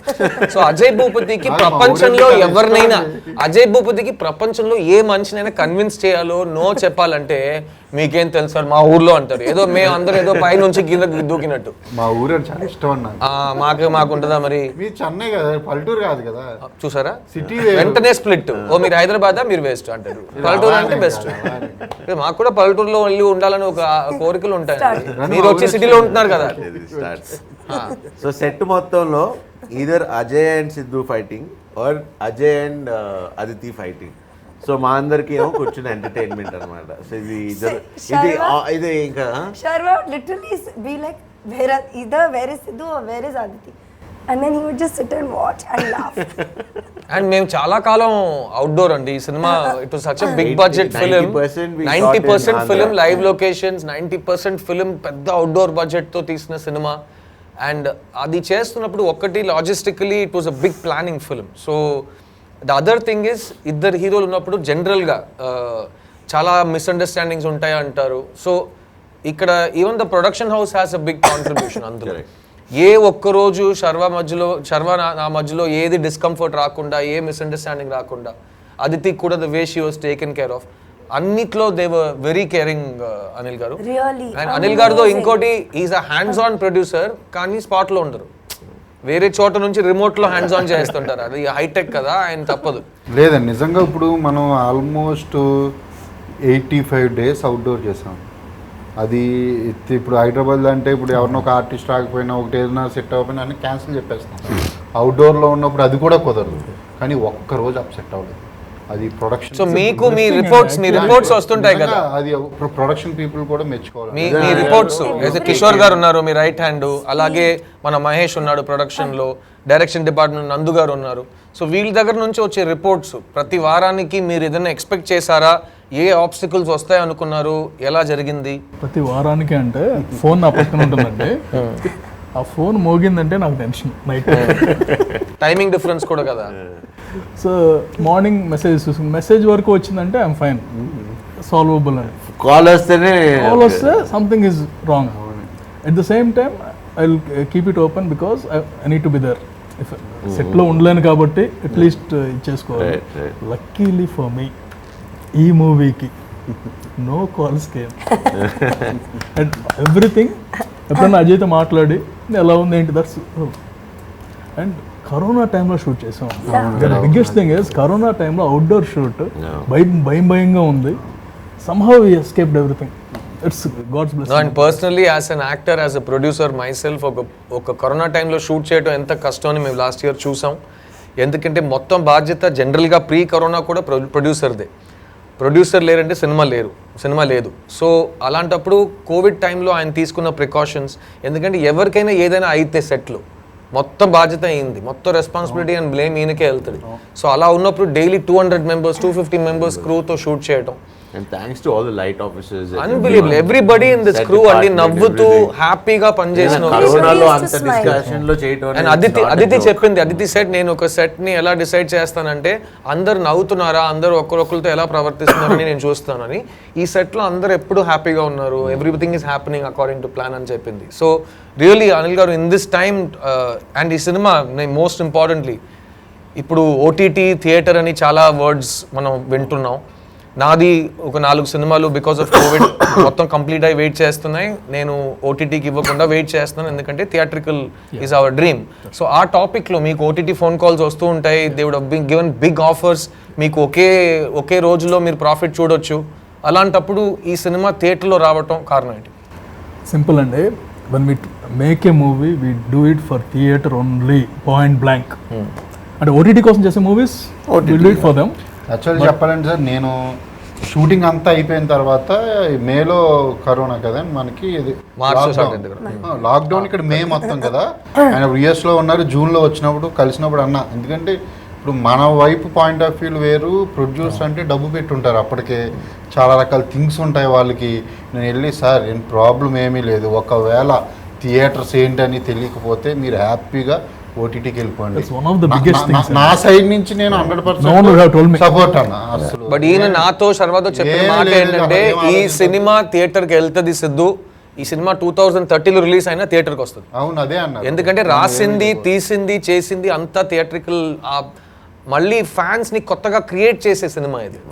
సో అజయ్ భూపతికి ప్రపంచంలో ఎవరినైనా, అజయ్ భూపతికి ప్రపంచంలో ఏ మనిషినైనా కన్విన్స్ చేయాలో నో చెప్పాలంటే మీకేం తెలుసు సార్ మా ఊర్లో అంటారు. ఏదో మేము అందరూ ఏదో పై నుంచి కింద దూకినట్టు. మా ఊరు చాలా ఇష్టం అన్న. మాకుంటుందా మరి? మీ చెన్నై కదా, పల్లెటూరు కాదు కదా. చూసారా, సిటీ వెంటనే స్ప్లిట్. ఓ మీరు హైదరాబాద్ మీరు వేస్ట్ అంటారు, పల్లెటూరు అంటే బెస్ట్. మాకు కూడా పల్లెటూరులో వెళ్ళి ఉండాలని ఒక కోరికలు ఉంటాయి. మీరు వచ్చి సిటీలో ఉంటున్నారు కదా. సో సెట్ మొత్తంలో either Ajay and Siddhu fighting or Ajay and Aditi fighting. So మా అందరికి ఏమో కూర్చుని ఎంటర్టైన్మెంట్ అనమాట. సో ఇది ఇంకా Sharva literally be like, where is Sidhu or where is Aditi? And then he would just sit and watch and laugh. And మేము చాలా కాలం అవుట్డోర్ అండి. ఈ cinema it was such a big budget film. 90% film live locations, 90% film పెద్ద outdoor budget తో తీసిన cinema. And అది చేస్తున్నప్పుడు ఒక్కటి logistically it was a big planning film. So the other thing is ఇద్దరు హీరోలు ఉన్నప్పుడు జనరల్గా చాలా మిస్అండర్స్టాండింగ్స్ ఉంటాయి అంటారు. సో ఇక్కడ even the production house has a big contribution. అందులో ఏ ఒక్కరోజు శర్వ నా మధ్యలో ఏది డిస్కంఫర్ట్ రాకుండా, ఏ మిస్అండర్స్టాండింగ్ రాకుండా, అదితి కూడా the way she was taken care of, అన్నిట్లో they were very caring Anil garu. And Anil గారితో ఇంకోటి, is a hands on producer, కానీ స్పాట్ లో ఉండరు, వేరే చోట నుంచి రిమోట్ లో హ్యాండ్స్ ఆన్ చేస్తుంటారు. అది హైటెక్ కదా, ఆయన తప్పదు. లేదండి నిజంగా ఇప్పుడు మనం ఆల్మోస్ట్ 85 days అవుట్డోర్ చేసాం. అది ఇప్పుడు హైదరాబాద్ అంటే ఇప్పుడు ఎవరినో ఒక ఆర్టిస్ట్ రాకపోయినా, ఒకటి ఏదైనా సెట్ అవ్వకపోయినా అన్ని క్యాన్సిల్ చెప్పేస్తాం. అవుట్డోర్లో ఉన్నప్పుడు అది కూడా కుదరదు. కానీ ఒక్కరోజు అప్సెట్ అవ్వలేదు. అది ప్రొడక్షన్. సో మీకు మీ రిపోర్ట్స్ వస్తుంటాయి కదా, అది ప్రొడక్షన్ పీపుల్ కూడా మెచ్చుకోవాలి. మీ రిపోర్ట్స్, కిషోర్ గారు ఉన్నారు మీ రైట్ హ్యాండ్, అలాగే మన మహేష్ ఉన్నాడు ప్రొడక్షన్ లో, డైరెక్షన్ డిపార్ట్మెంట్ నందు గారు ఉన్నారు. సో వీళ్ళ దగ్గర నుంచి వచ్చే రిపోర్ట్స్ ప్రతి వారానికి మీరు ఏదైనా ఎక్స్పెక్ట్ చేశారా? ఏ ఆబ్స్టికల్స్ వస్తాయి అనుకున్నారు? ఎలా జరిగింది? ప్రతి వారానికి అంటే ఫోన్ నా పక్కన ఉంటుందండి. ఆ ఫోన్ మోగిందంటే నాకు టెన్షన్. నైట్ టైమింగ్ డిఫరెన్స్ కూడా కదా. సో మార్నింగ్ మెసేజ్ వరకు వచ్చిందంటే ఐఎమ్ ఫైన్, సాల్వబుల్ అని. కాల్ వస్తే something is wrong. At the same time I will keep it open because I need to be there. సెట్లో ఉండలేను కాబట్టి అట్లీస్ట్ ఇచ్చేసుకోవాలి. లక్కీలీ ఫర్ మీ ఈ మూవీకి no calls came and everything. ఎప్పుడన్నా అజయ్తో మాట్లాడి ఎలా ఉంది ఏంటి దట్స్. అండ్ కరోనా టైంలో షూట్ చేసాం. బిగ్గెస్ట్ థింగ్ ఇస్ కరోనా టైంలో అవుట్డోర్ షూట్, భయంగా ఉంది. somehow we escaped everything. It's God's blessing. No, and personally as an actor, as a producer myself, ఒక కరోనా టైంలో షూట్ చేయడం ఎంత కష్టం అని మేము లాస్ట్ ఇయర్ చూసాం. ఎందుకంటే మొత్తం బాధ్యత జనరల్గా ప్రీ కరోనా కూడా ప్రొడ్యూసర్దే. ప్రొడ్యూసర్ లేరంటే సినిమా లేదు. సో అలాంటప్పుడు కోవిడ్ టైంలో ఆయన తీసుకున్న ప్రికాషన్స్, ఎందుకంటే ఎవరికైనా ఏదైనా అయితే సెట్లు మొత్తం బాధ్యత అయింది, మొత్తం రెస్పాన్సిబిలిటీ అండ్ బ్లేమ్ ఈయనకే వెళ్తుంది. సో అలా ఉన్నప్పుడు డైలీ 200 members 250 members క్రూతో షూట్ చేయడం, And thanks to all the light officers. Unbelievable. Everybody in this crew అండి నవ్వుతూ హ్యాపీగా పనిచేసిన కరోనాలో అంత డిస్కషన్ లో చేయటం అండ్ అదితి చెప్పింది, అదితి సెట్ నేను ఒక సెట్ ని ఎలా డిసైడ్ చేస్తానంటే అందరు నవ్వుతున్నారా, అందరు ఒకరొకరితో ఎలా ప్రవర్తిస్తున్నారని నేను చూస్తానని. ఈ సెట్ లో అందరు ఎప్పుడు హ్యాపీగా ఉన్నారు, everything is happening according to plan అని చెప్పింది. సో రియల్లీ అనిల్ గారు ఇన్ దిస్ టైమ్ అండ్ ఈ సినిమా మోస్ట్ ఇంపార్టెంట్లీ ఇప్పుడు ఓటీటీ థియేటర్ అని చాలా వర్డ్స్ మనం వింటున్నాం. నాది ఒక 4 సినిమాలు బికాస్ ఆఫ్ కోవిడ్ మొత్తం కంప్లీట్ అయ్యి వెయిట్ చేస్తున్నాయి. నేను ఓటీటీకి ఇవ్వకుండా వెయిట్ చేస్తున్నాను, ఎందుకంటే theatrical is our dream. So ఆ టాపిక్లో మీకు ఓటీటీ ఫోన్ కాల్స్ వస్తూ ఉంటాయి, they would have been given big offers, మీకు ఒకే రోజులో మీరు ప్రాఫిట్ చూడొచ్చు. అలాంటప్పుడు ఈ సినిమా థియేటర్లో రావటం కారణం ఏంటి? సింపుల్ అండి. One we make a movie we do it for theatre only, point blank. అంటే ఓటీటీ కోసం చేసే movies we do it for them. Actually చెప్పాలంటే సార్, నేను షూటింగ్ అంతా అయిపోయిన తర్వాత మేలో కరోనా కదా మనకి, ఇది లాక్డౌన్ ఇక్కడ మే మొత్తం కదా, ఆయన యుఎస్లో ఉన్నారు. జూన్లో వచ్చినప్పుడు కలిసినప్పుడు అన్న, ఎందుకంటే ఇప్పుడు మన వైపు పాయింట్ ఆఫ్ వ్యూ వేరు, ప్రొడ్యూసర్ అంటే డబ్బు పెట్టుంటారు, అప్పటికే చాలా రకాల థింగ్స్ ఉంటాయి వాళ్ళకి. నేను వెళ్ళి సార్ ఏం ప్రాబ్లం ఏమీ లేదు, ఒకవేళ థియేటర్స్ ఏంటని తెలియకపోతే మీరు హ్యాపీగా ఓటీటీకి వెళ్ళిపోండి. నా సైడ్ నుంచి నేను 100% సపోర్ట్ అన్న. అసలు బట్ ఈయన నాతో శర్వాతో చెప్పిన మాట ఏంటంటే, ఈ సినిమా థియేటర్కి వెళ్తుంది సిద్ధు, ఈ సినిమా 2030లో రిలీజ్ అయినా థియేటర్కి వస్తుంది. అవును, అదే అన్న. ఎందుకంటే రాసింది, తీసింది, చేసింది అంతా థియేట్రికల్, మళ్ళీ ఫ్యాన్స్ ని కొత్తగా క్రియేట్ చేసే సినిమా ఇది.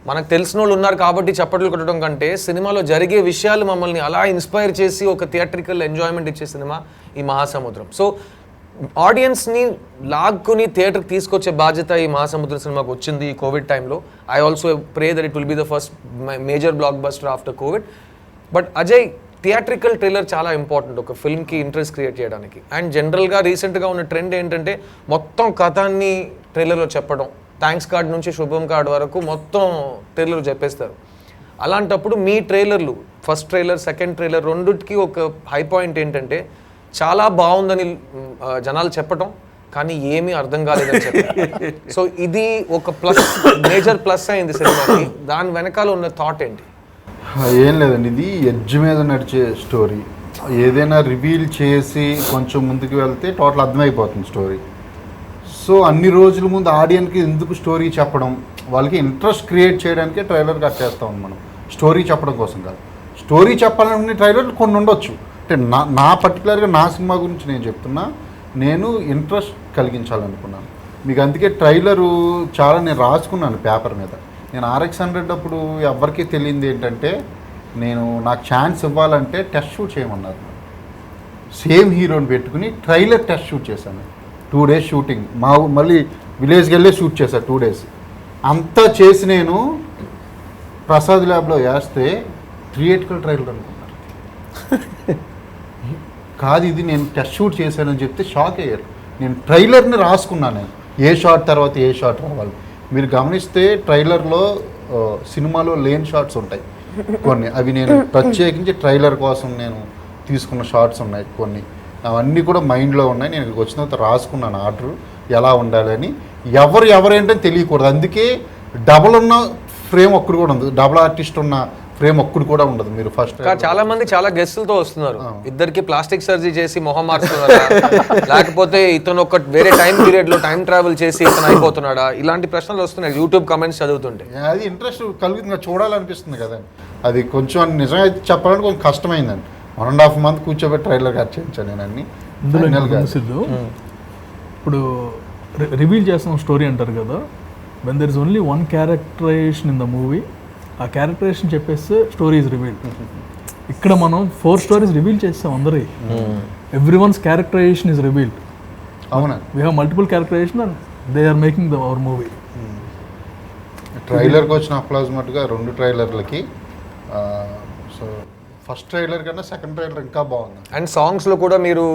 మనకు తెలిసిన వాళ్ళు ఉన్నారు కాబట్టి చప్పట్లు కొట్టడం కంటే, సినిమాలో జరిగే విషయాలు మమ్మల్ని అలా ఇన్స్పైర్ చేసి ఒక థియేట్రికల్ ఎంజాయ్మెంట్ ఇచ్చే సినిమా ఈ మహాసముద్రం. సో ఆడియన్స్ని లాక్కుని థియేటర్కి తీసుకొచ్చే బాధ్యత ఈ మహాసముద్రం సినిమాకి వచ్చింది ఈ కోవిడ్ టైంలో. I also pray that it will be the first major block buster after Covid. But Ajay, theatrical trailer చాలా ఇంపార్టెంట్ ఒక ఫిల్మ్కి ఇంట్రెస్ట్ క్రియేట్ చేయడానికి. అండ్ జనరల్గా రీసెంట్గా ఉన్న ట్రెండ్ ఏంటంటే, మొత్తం కథాన్ని ట్రైలర్లో చెప్పడం, థ్యాంక్స్ కార్డ్ నుంచి శుభం కార్డ్ వరకు మొత్తం ట్రైలర్ చెప్పేస్తారు. అలాంటప్పుడు మీ ట్రైలర్లు, ఫస్ట్ ట్రైలర్, సెకండ్ ట్రైలర్ రెండుకి ఒక హై పాయింట్ ఏంటంటే, చాలా బాగుందని జనాలు చెప్పటం, కానీ ఏమీ అర్థం కాలేదని చెప్పారు. సో ఇది ఒక ప్లస్, మేజర్ ప్లస్ అయింది సినిమాకి. దాని వెనకాల ఉన్న థాట్ ఏంటి? ఏం లేదండి, ఇది ఎడ్జ్ మీద నడిచే స్టోరీ. ఏదైనా రివీల్ చేసి కొంచెం ముందుకు వెళ్తే టోటల్ అర్థమైపోతుంది స్టోరీ. సో అన్ని రోజుల ముందు ఆడియన్కి ఎందుకు స్టోరీ చెప్పడం, వాళ్ళకి ఇంట్రెస్ట్ క్రియేట్ చేయడానికే ట్రైలర్ కట్ చేస్తాం మనం, స్టోరీ చెప్పడం కోసం కాదు. స్టోరీ చెప్పాలనుకునే ట్రైలర్లు కొన్ని ఉండొచ్చు. అంటే నా పర్టికులర్గా నా సినిమా గురించి నేను చెప్తున్నా, నేను ఇంట్రెస్ట్ కలిగించాలనుకున్నాను మీకు. అందుకే ట్రైలరు చాలా నేను రాసుకున్నాను పేపర్ మీద. నేను RX100 అప్పుడు ఎవరికీ తెలియంది ఏంటంటే, నాకు ఛాన్స్ ఇవ్వాలంటే టెస్ట్ షూట్ చేయమన్నారు. సేమ్ హీరోని పెట్టుకుని ట్రైలర్ టెస్ట్ షూట్ చేశాను. 2 days షూటింగ్, మళ్ళీ విలేజ్కి వెళ్ళే షూట్ చేశాను 2 days. అంతా చేసి నేను ప్రసాద్ ల్యాబ్లో వేస్తే థియేట్రికల్ ట్రైలర్ అనుకున్నారు. కాదు, ఇది నేను టెస్ట్ షూట్ చేశానని చెప్తే షాక్ అయ్యారు. నేను ట్రైలర్ని రాసుకున్నాను, నేను ఏ షాట్ తర్వాత ఏ షాట్ రావాలి. మీరు గమనిస్తే ట్రైలర్లో సినిమాలో లేని షాట్స్ ఉంటాయి కొన్ని, అవి నేను ప్రత్యేకించి ట్రైలర్ కోసం నేను తీసుకున్న షాట్స్ ఉన్నాయి కొన్ని. అవన్నీ కూడా మైండ్లో ఉన్నాయి. నేను ఇక్కడికి వచ్చిన తర్వాత రాసుకున్నాను ఆర్డర్ ఎలా ఉండాలని. ఎవరేంటని తెలియకూడదు. అందుకే డబుల్ ఉన్న ఫ్రేమ్ ఒక్కడు కూడా ఉంది, డబుల్ ఆర్టిస్ట్ ఉన్న ఫ్రేమ్ ఒక్కడు కూడా ఉండదు. మీరు ఫస్ట్ చాలా మంది చాలా గెస్టులతో వస్తున్నారు, ఇద్దరికి ప్లాస్టిక్ సర్జరీ చేసి మొహం మార్చుతున్నారా, లేకపోతే ఇతను ఒక వేరే టైం పీరియడ్ లో టైం ట్రావెల్ చేసి ఇతను అయిపోతున్నాడా, ఇలాంటి ప్రశ్నలు వస్తున్నాయి యూట్యూబ్ కమెంట్స్ చదువుతుంటే. అది ఇంట్రెస్ట్ కలుగుతుంది, చూడాలనిపిస్తుంది కదండి. అది కొంచెం నిజంగా చెప్పాలంటే కొంచెం కష్టమైందండి. 1.5 month కూర్చోబెట్టి ట్రైలర్ కట్ చేయించాను నేను అన్ని. ఇప్పుడు రివీల్ చేస్తున్న స్టోరీ అంటారు కదా, when there is only one characterization in the movie, ఆ క్యారెక్టరైజేషన్ చెప్పేస్తే స్టోరీ ఇస్ రివీల్డ్. ఇక్కడ మనం 4 stories రివీల్ చేస్తాం అందరి. Every one's characterization is revealed. అవునా, we have multiple characterization and they are making our movie. ట్రైలర్కి వచ్చిన అప్లాజ్మెంట్గా 2 ట్రైలర్లకి. సో ఫస్ట్ ట్రైలర్ కన్నా సెకండ్ ట్రైలర్ ఇంకా బాగుంది. అండ్ సాంగ్స్లో కూడా మీరు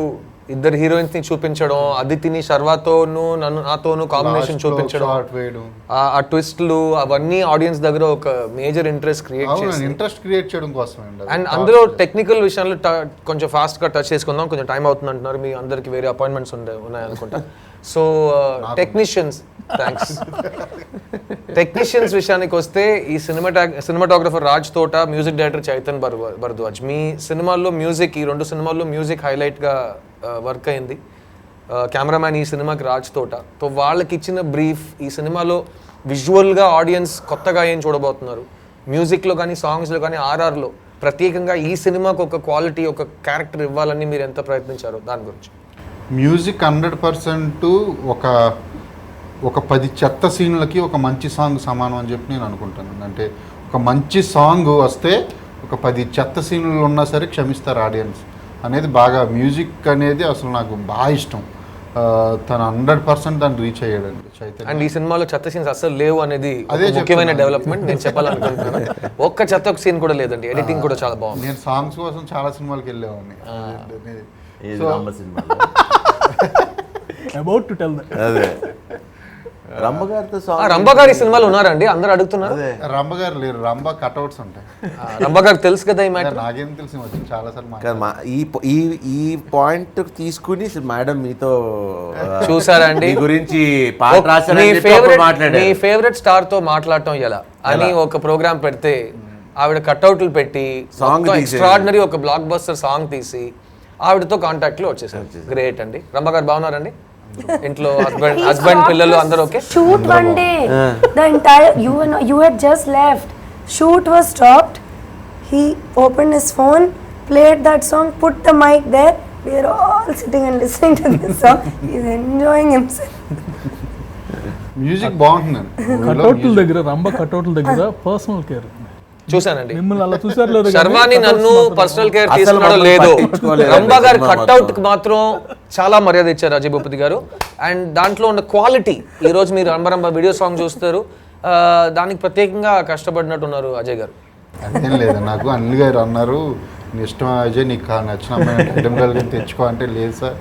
ఇద్దరు హీరోయిన్స్ ని చూపించడం, అదితిని శర్వాతోను నాతోను కాంబినేషన్ చూపించడం, షార్ట్ వేయడం, ఆ ట్విస్ట్లు అవన్నీ ఆడియన్స్ దగ్గర ఒక మేజర్ ఇంట్రెస్ట్ క్రియేట్ చేసి ఇంట్రెస్ట్ క్రియేట్ చేయడం కోసం అండి. అండ్ అందులో టెక్నికల్ విషయాల్లో కొంచెం ఫాస్ట్ గా టచ్ చేసుకుందాం, కొంచెం టైం అవుతుంది అంటున్నారు, మీ అందరికి వేరే అపాయింట్మెంట్స్ ఉన్నాయి అనుకుంటా. So technicians, thanks. టెక్నీషియన్స్ విషయానికి వస్తే ఈ సినిమాటోగ్రఫర్ రాజ్ తోట, మ్యూజిక్ డైరెక్టర్ చైతన్ భరద్వాజ్. మీ సినిమాల్లో మ్యూజిక్, ఈ 2 సినిమాల్లో మ్యూజిక్ హైలైట్గా వర్క్ అయింది. కెమెరామ్యాన్ ఈ సినిమాకి రాజ్ తోట. సో వాళ్ళకి ఇచ్చిన బ్రీఫ్, ఈ సినిమాలో విజువల్గా ఆడియన్స్ కొత్తగా ఏం చూడబోతున్నారు, మ్యూజిక్లో కానీ సాంగ్స్లో కానీ ఆర్ఆర్లో ప్రత్యేకంగా ఈ సినిమాకి ఒక క్వాలిటీ, ఒక క్యారెక్టర్ ఇవ్వాలని మీరు ఎంత ప్రయత్నించారో దాని గురించి. మ్యూజిక్ 100% ఒక 10 చెత్త సీన్లకి ఒక మంచి సాంగ్ సమానం అని చెప్పి నేను అనుకుంటాను. అంటే ఒక మంచి సాంగ్ వస్తే ఒక 10 చెత్త సీన్లు ఉన్నా సరే క్షమిస్తారు ఆడియన్స్ అనేది. బాగా మ్యూజిక్ అనేది అసలు నాకు బాగా ఇష్టం. తను 100% దాన్ని రీచ్ అయ్యాడండి చైతన్య. అండ్ ఈ సినిమాలో చెత్త సీన్స్ అస్సలు లేవు అనేది అదే ముఖ్యమైన డెవలప్మెంట్ నేను చెప్పాలనుకుంటున్నాను. ఒక్క చెత్త సీన్ కూడా లేదండి, ఎడిటింగ్ కూడా చాలా బాగుంది. నేను సాంగ్స్ కోసం చాలా సినిమాలకు వెళ్ళేవాడిని. రంభ సినిమాలో అబౌట్ టు టెల్ దట్. అదే రంభ గారితో సాంగ్. రంభ గారి సినిమాలు ఉన్నారండి, అందరు అడుగుతున్నారు. రంభ గారు లేరు, రంభ కట్అవుట్స్ ఉంటాయి. రంభ గారికి తెలుసు కదా ఈ మ్యాటర్. నాకేం తెలిసి వచ్చింది చాలా సార్లు. కదా ఈ పాయింట్ తీసుకుని మేడం మీతో చూసారా అండి మీ గురించి పాట రాశారని చెప్పి అప్పుడు మాట్లాడారు. మీ ఫేవరెట్ స్టార్ తో మాట్లాడటం ఎలా అని ఒక ప్రోగ్రామ్ పెడితే ఆవిడ కట్అవుట్లు పెట్టి ఎక్స్ట్రాడినరీ ఒక బ్లాక్ బస్టర్ సాంగ్ తీసి ఆవిడతో కాంటాక్ట్ లో వచ్చేసారు. గ్రేట్ అండి. రంభ గారు బాగున్నారండి? ఇంట్లో హస్బెండ్ పిల్లలు అందరూ okay? Shoot one day, the entire you had just left. Shoot was stopped. He opened his phone, played that song, put the mic there. We are all sitting and listening to this song. He's enjoying himself. Music బాగుంటుందండి. కట్అవుట్ల దగ్గర, రంభ కట్అవుట్ల దగ్గర personal care. చూసానండి. మిమ్మల్ని అలా చూసారు లేదు, శర్వాని నన్ను personal care తీసుకున్నాడో లేదో, రంభ గారి కట్అవుట్ కి మాత్రం చాలా మర్యాద ఇచ్చారు అజయ్ భూపతి గారు. అండ్ దాంట్లో ఉన్న క్వాలిటీ, ఈ రోజు మీరు రంభ వీడియో సాంగ్ చూస్తారు, దానికి ప్రత్యేకంగా కష్టపడినట్టు ఉన్నారు అజయ్ గారు. అదేం లేదు, నాకు అనిల్ గారు అన్నారు నీ ఇష్టం అజయ్, నీకు నచ్చిన అమ్మాయి ఐటమ్ గర్ల్ తెచ్చుకో అంటే, లేదు సార్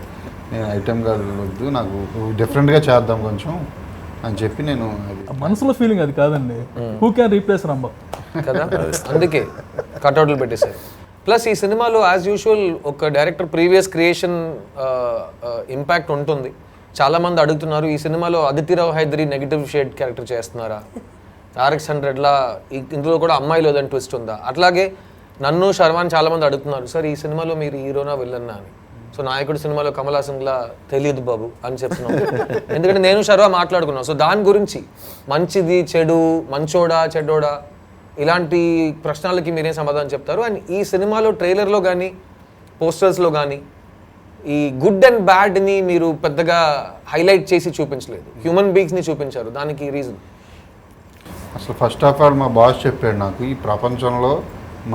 నేను ఐటమ్ గర్ల్ వద్దు, నాకు డిఫరెంట్గా చేద్దాం కొంచెం అని చెప్పి నేను మనసులో ఫీలింగ్ అది కాదండి. హూ క్యాన్ రీప్లేస్ రంభ కదా, అందుకే కట్అవుట్లు పెట్టేశారు. ప్లస్ ఈ సినిమాలో యాజ్ యూజువల్ ఒక డైరెక్టర్ ప్రీవియస్ క్రియేషన్ ఇంపాక్ట్ ఉంటుంది. చాలామంది అడుగుతున్నారు, ఈ సినిమాలో Aditi Rao Hydari negative shade character చేస్తున్నారా, RX-100లా ఇందులో కూడా అమ్మాయి లేదని ట్విస్ట్ ఉందా? అట్లాగే నన్ను శర్వాన్ చాలామంది అడుగుతున్నారు, సార్ ఈ సినిమాలో మీరు హీరోనా విల్లన్నా అని. సో నాయకుడు సినిమాలో కమల్ హాసన్లా తెలియదు బాబు అని చెప్తున్నాం, ఎందుకంటే నేను శర్వా మాట్లాడుకున్నాం. సో దాని గురించి మంచిది చెడు, మంచోడా చెడ్డోడా, ఇలాంటి ప్రశ్నలకి మీరేం సమాధానం చెప్తారు? అండ్ ఈ సినిమాలో ట్రైలర్లో కానీ పోస్టర్స్లో కానీ ఈ గుడ్ అండ్ బ్యాడ్ని మీరు పెద్దగా హైలైట్ చేసి చూపించలేదు, హ్యూమన్ బీయింగ్స్ని చూపించారు. దానికి రీజన్ అసలు ఫస్ట్ ఆఫ్ ఆల్ మా బాస్ చెప్పాడు నాకు, ఈ ప్రపంచంలో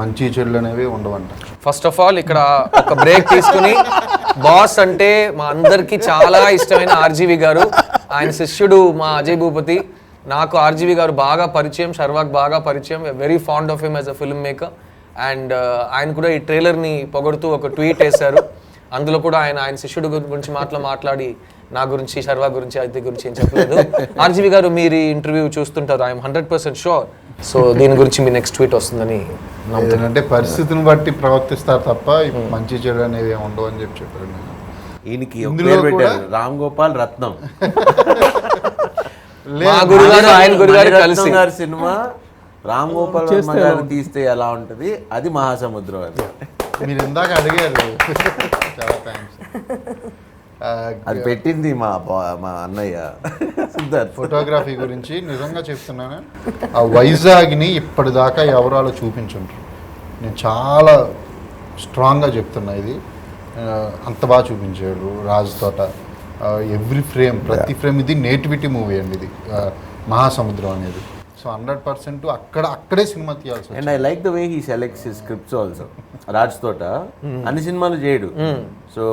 మంచి చెడులు అనేవి ఉండవంట. ఫస్ట్ ఆఫ్ ఆల్ ఇక్కడ ఒక బ్రేక్ తీసుకుని, బాస్ అంటే మా అందరికీ చాలా ఇష్టమైన ఆర్జీవి గారు, ఆయన శిష్యుడు మా అజయ్ భూపతి. నాకు ఆర్జీవి గారు బాగా పరిచయం, శర్వాక్ బాగా పరిచయం, very fond of him as a film maker. And ఆయన కూడా ఈ ట్రైలర్ని పొగడుతూ ఒక ట్వీట్ వేశారు. అందులో కూడా ఆయన శిష్యుడు గురించి మాట్లాడి నా గురించి, శర్వా గురించి, అదితి గురించి ఏం చెప్పలేదు. ఆర్జీవి గారు మీరు ఈ ఇంటర్వ్యూ చూస్తుంటారు, ఐఎమ్ 100% షూర్. సో దీని గురించి మీ నెక్స్ట్ ట్వీట్ వస్తుందని అంటే పరిస్థితిని బట్టి ప్రవర్తిస్తారు తప్ప మంచి చెడు అనేవి ఏమి ఉండవు అని చెప్పారు. ఈయనకి పేరు పెట్టారు, రామ్ గోపాల్ రత్నం. మా గురుగారు ఆయన గురుగారు కలిసి గారి సినిమా రామ్ గోపాల్ వర్మ గారు తీస్తే ఎలా ఉంటది, అది మహాసముద్రం. అది మీరు ఇందాక అడిగారు, చాలా థ్యాంక్స్. అది పెట్టింది మా అన్నయ్య సిద్ధార్థ్. ఫోటోగ్రఫీ గురించి నిజంగా చెప్తున్నాను, ఆ వైజాగ్ని ఇప్పటిదాకా ఎవరు అలా చూపించుంటారు. నేను చాలా స్ట్రాంగ్గా చెప్తున్నా, ఇది అంత బాగా చూపించాడు రాజ్ తోట. ఎవ్రీ ఫ్రేమ్, ప్రతి ఫ్రేమ్, ఇది నేటివిటీ మూవీ అండి ఇది మహాసముద్రం అనేది. సో 100% అక్కడే సినిమా తీయాల్సి. And I like the way he selects his scripts also. Raj Thota అన్ని సినిమాలు చేయడు. సో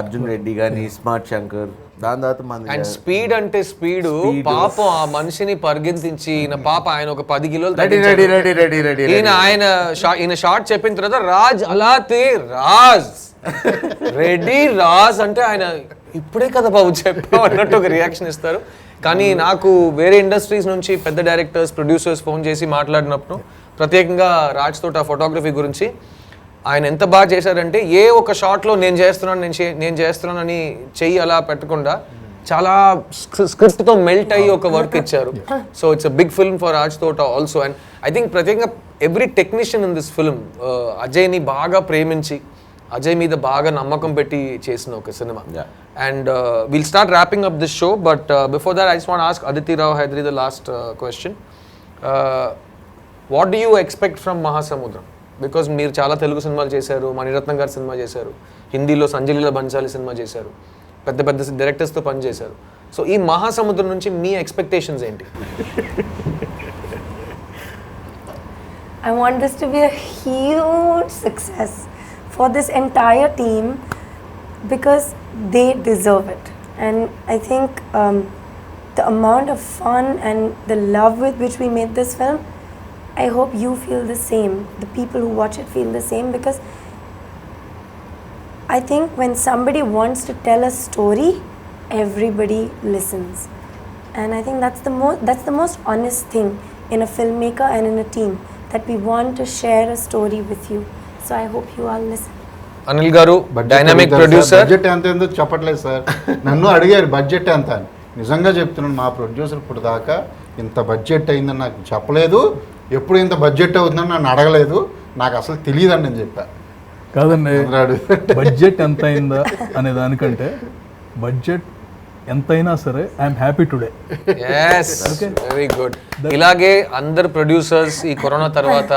అర్జున్ రెడ్డి కానీ, స్మార్ట్ శంకర్, దాని తర్వాత మన అండ్ స్పీడ్ అంటే స్పీడ్ పాపం ఆ మనిషిని పరిగెత్తించి ఈయన పాప ఆయన ఒక 10 కిలోలు రెడీ తగ్గించాడు. రెడీ రెడీ రెడీ రెడీ ఈయన షార్ట్ చెప్పిన తర్వాత రాజ్ అలాతే రాజ్ రెడీ రాజ్ అంటే ఆయన ఇప్పుడే కదా బాబు చెప్పావు అన్నట్టు ఒక రియాక్షన్ ఇస్తారు. కానీ నాకు వేరే ఇండస్ట్రీస్ నుంచి పెద్ద డైరెక్టర్స్ ప్రొడ్యూసర్స్ ఫోన్ చేసి మాట్లాడినప్పుడు ప్రత్యేకంగా రాజ్ తోట ఫోటోగ్రఫీ గురించి ఆయన ఎంత బాగా చేశారంటే ఏ ఒక షాట్లో నేను చేస్తున్నానని చెయ్యి అలా పెట్టకుండా చాలా స్క్రిప్ట్తో మెల్ట్ అయ్యి ఒక వర్క్ ఇచ్చారు. So it's a big film for Raj Thota also. And I think ప్రత్యేకంగా every technician in this film అజయ్ని బాగా ప్రేమించి అజయ్ మీద బాగా నమ్మకం పెట్టి చేసిన ఒక సినిమా. And will start wrapping up this show, but before that I just want ask Aditi Rao Hydari the last question. What do you expect from Mahasamudram? Because మీరు చాలా తెలుగు సినిమాలు చేశారు, మణిరత్నం గారి సినిమా చేశారు, హిందీలో సంజయ్ లీలా బన్సాలి సినిమా చేశారు, పెద్ద పెద్ద డైరెక్టర్స్తో పనిచేశారు. సో ఈ మహాసముద్రం నుంచి మీ ఎక్స్పెక్టేషన్స్ ఏంటి? I want this to be a huge success for this entire team because they deserve it. And I think the amount of fun and the love with which we made this film, I hope you feel the same. The people who watch it feel the same, because I think when somebody wants to tell a story, everybody listens. And I think that's the most honest thing in a filmmaker and in a team, that we want to share a story with you. So I hope you all listen. Anil గారు dynamic producer. Budget ఎంత ఏందో చెప్పట్లేదు sir. నన్ను అడిగారు budget ఎంత అని. నిజంగా చెప్తున్నాను, మా ప్రొడ్యూసర్ ఇప్పుడు దాకా ఇంత బడ్జెట్ అయిందని నాకు చెప్పలేదు. ఎప్పుడు ఇంత బడ్జెట్ అవుతుందని నన్ను అడగలేదు. నాకు అసలు తెలియదని నేను చెప్పా. కాదండి, బడ్జెట్ ఎంత అయిందా అనే దానికంటే బడ్జెట్ ఎంతైనా సరే I'm happy today. Very good. ఇలాగే అందరు ప్రొడ్యూసర్స్ ఈ కరోనా తర్వాత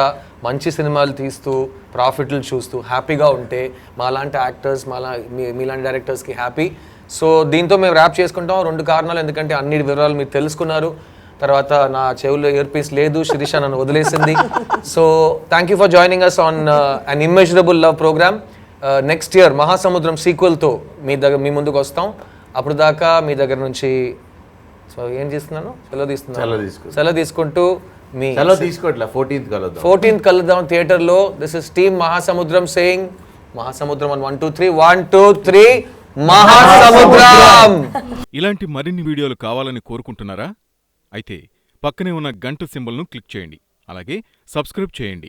మంచి సినిమాలు తీస్తూ ప్రాఫిట్లు చూస్తూ హ్యాపీగా ఉంటే మాలాంటి యాక్టర్స్ మీలాంటి డైరెక్టర్స్కి హ్యాపీ. సో దీంతో మేము ర్యాప్ చేసుకుంటాం. 2 కారణాలు, ఎందుకంటే అన్ని వివరాలు మీరు తెలుసుకున్నారు. తర్వాత నా చెవుల్లో ఇయర్ పీస్ లేదు, శిరీష నన్ను వదిలేసింది. So thank you for joining us on an immeasurable love programme. Next year Mahasamudram సీక్వెల్తో మీ ముందుకు వస్తాం. అప్పుడు దాకా మీ దగ్గర నుంచి ఏం చేస్తున్నాను, సెలవు తీసుకుంటూ మీ తీసుకోవట్లే 14th కలుద్దాం థియేటర్లో. దిస్ ఇస్ టీమ్ మహాసముద్రం సేయింగ్ మహాసముద్రం 1 2 3 1 2 3 మహాసముద్రం. ఇలాంటి మరిన్ని వీడియోలు కావాలని కోరుకుంటున్నారా? అయితే పక్కనే ఉన్న గంట సింబల్ను క్లిక్ చేయండి. అలాగే సబ్స్క్రైబ్ చేయండి.